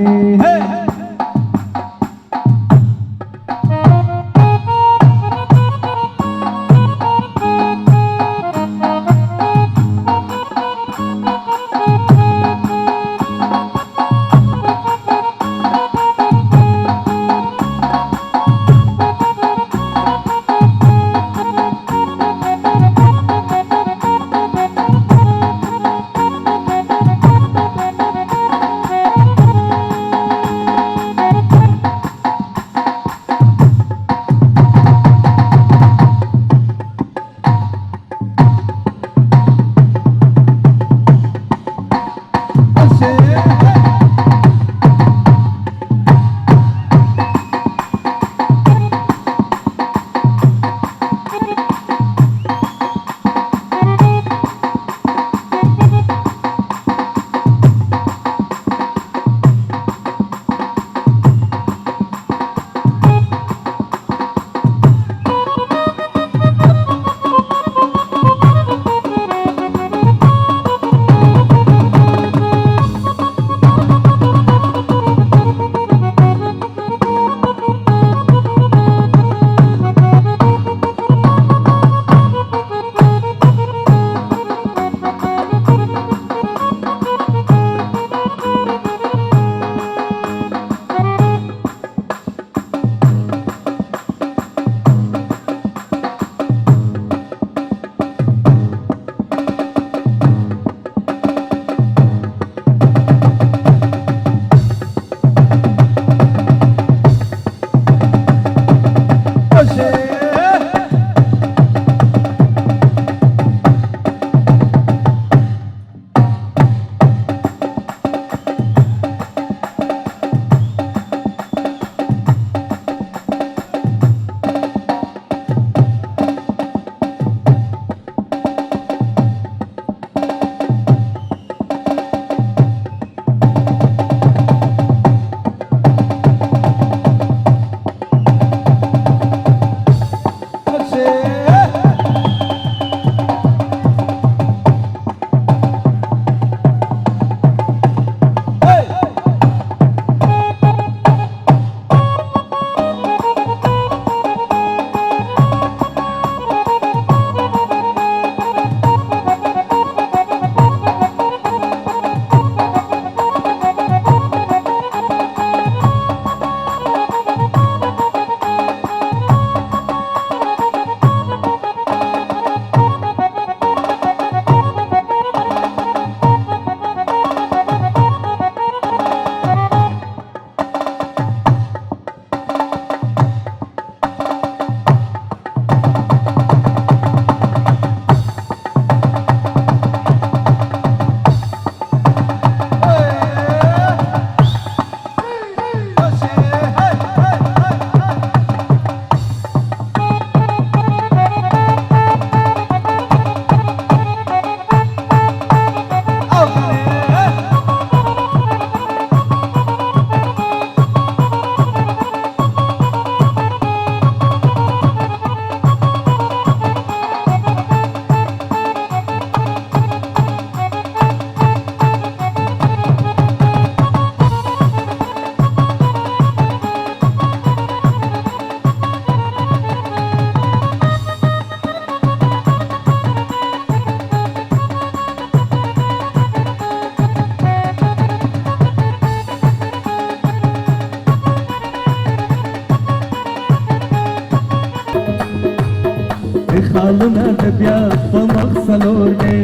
خالونه د بیا په مخ څلور دی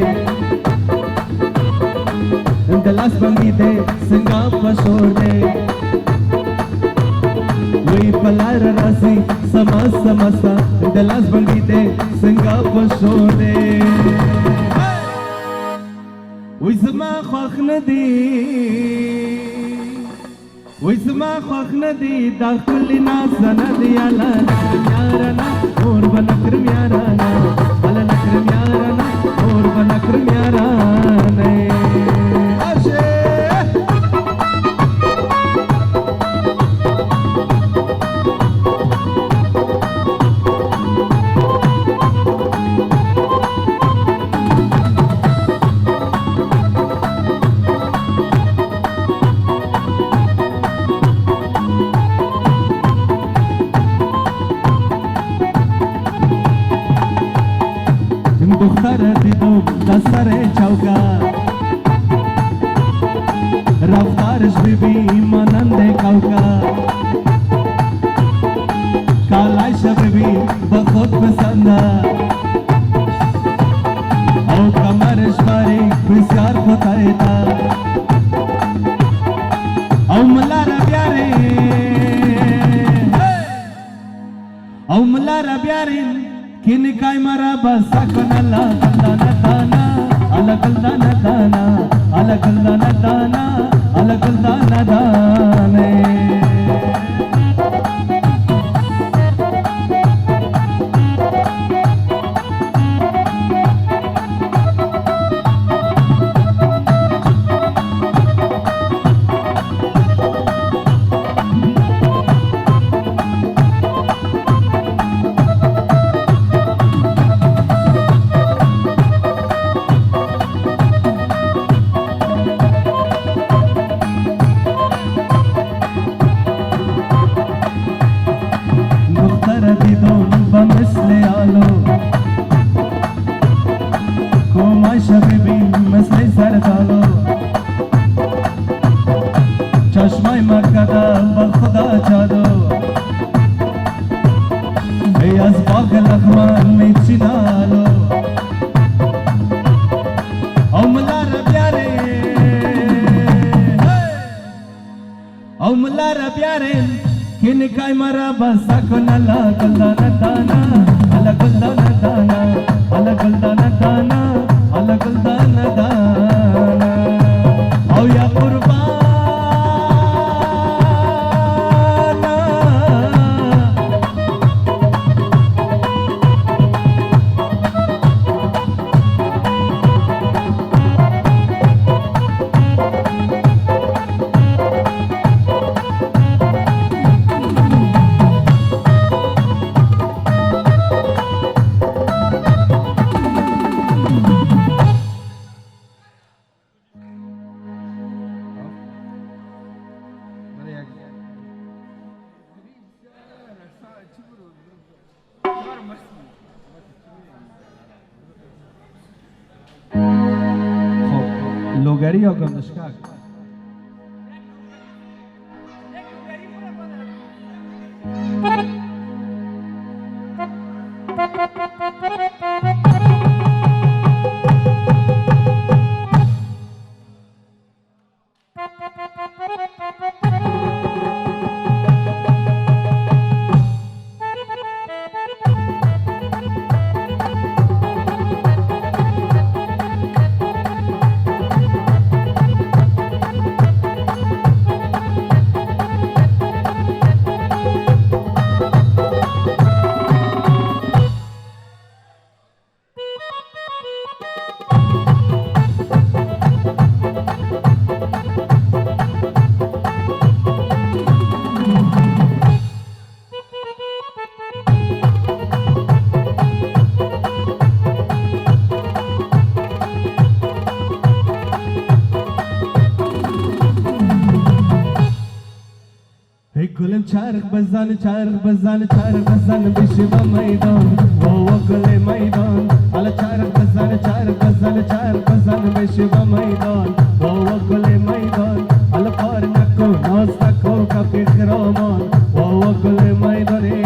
د لاس باندې دی څنګه په شور دی وی په لار راځي سما سماستا د لاس باندې دی څنګه په شور دی وی زما خوښ نه دی وی زما خوښ نه دی دا ښکلي نازنه دی اله یارانه اور به نه کړم یارانه اله نه کړم یارانه اور به نه کړم یارانه کوکا رفتارش ببین مانند کوکا کالایش ببین به خود پسنده او کمرش باریک بسیار خطایتا او ملا را بیارین او ملا را بیارین که نکای مرا بسا کن اللہ گلدان دانا اللہ گلدان دانا اللہ گلدان دانا اللہ گلدان دانے لوگری یا گندشکک چرخ بزن چرخ بزن چرخ بزن بشی و میدان و گل میدان حالا چرخ بزن چرخ بزن چرخ بزن بشی و میدان و گل میدان حالا پار نکو ناز نکو کپی خرامان و گل میدانی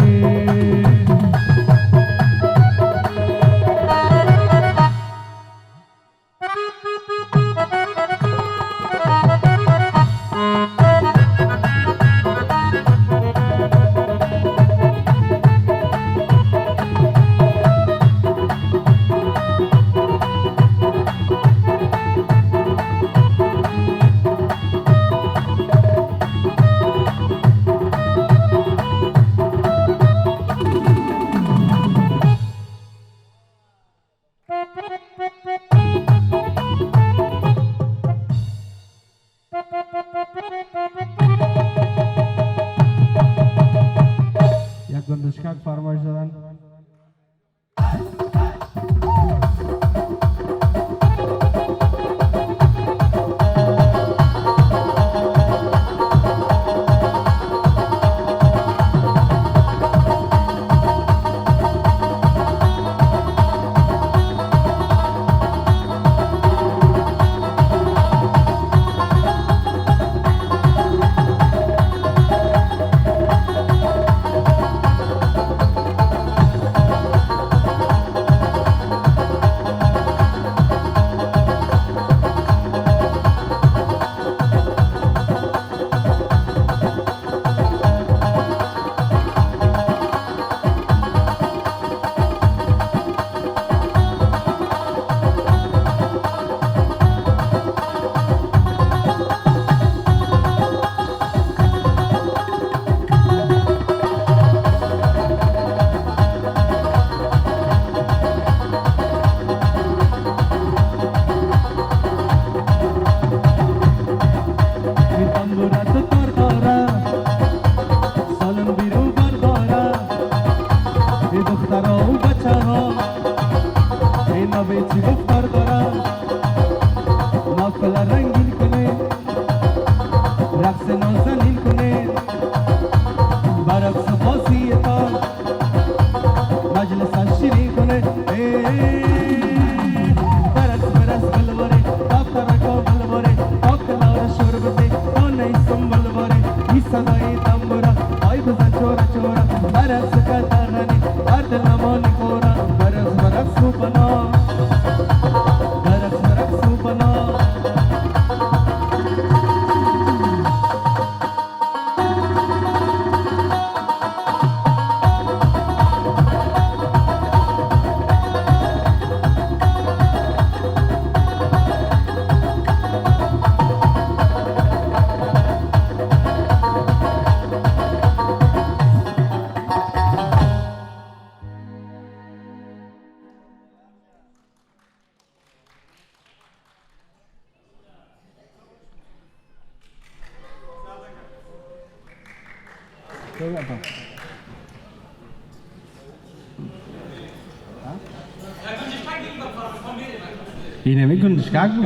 Yine mi kundish kagbu?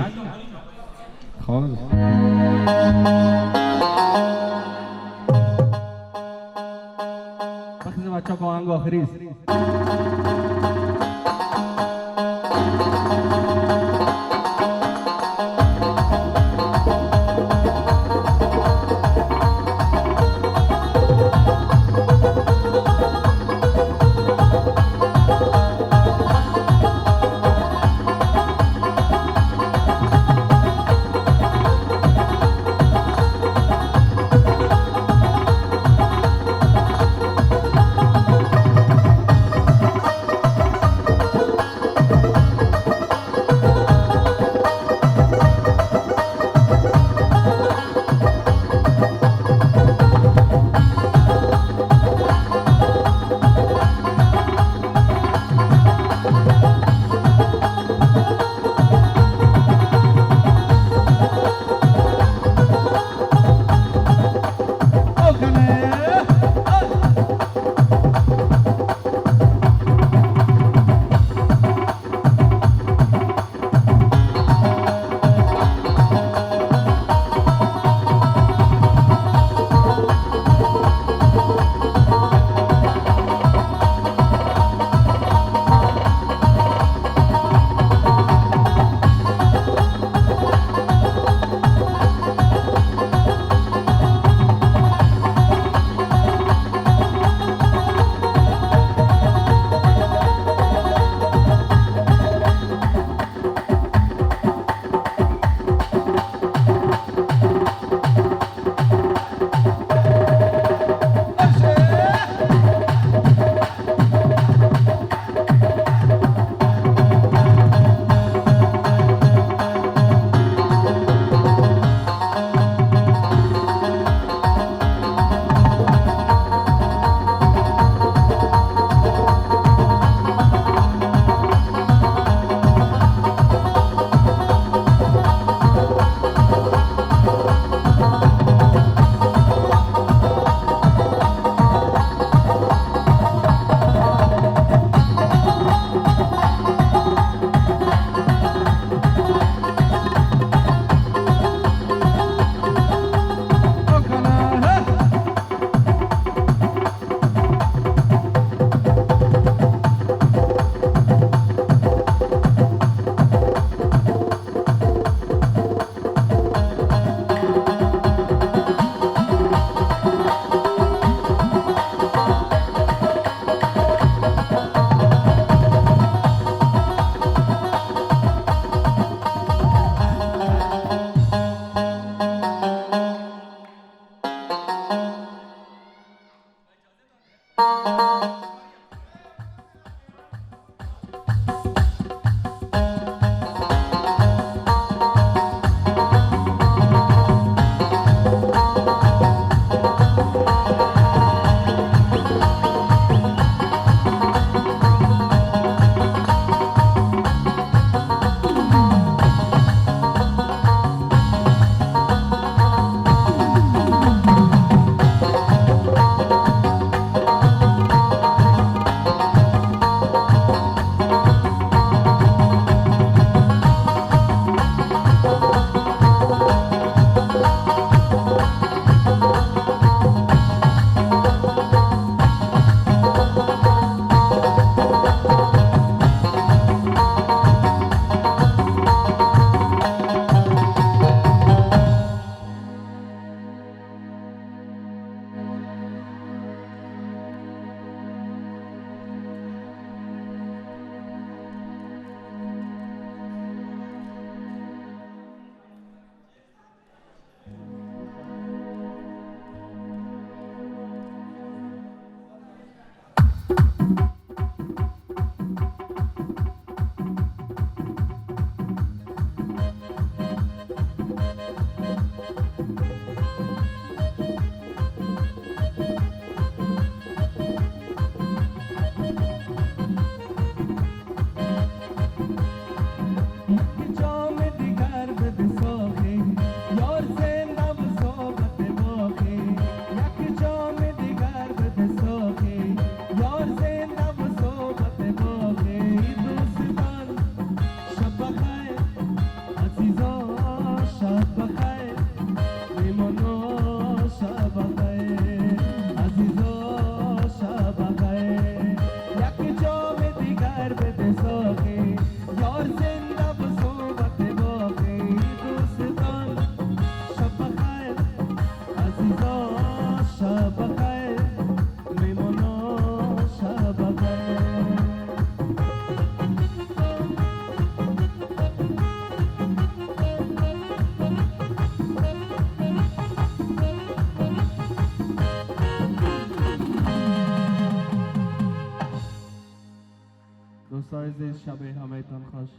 خالص. بخزي بچه کو آهنگ آخری است. دوستای عزیز شب همهتان خوش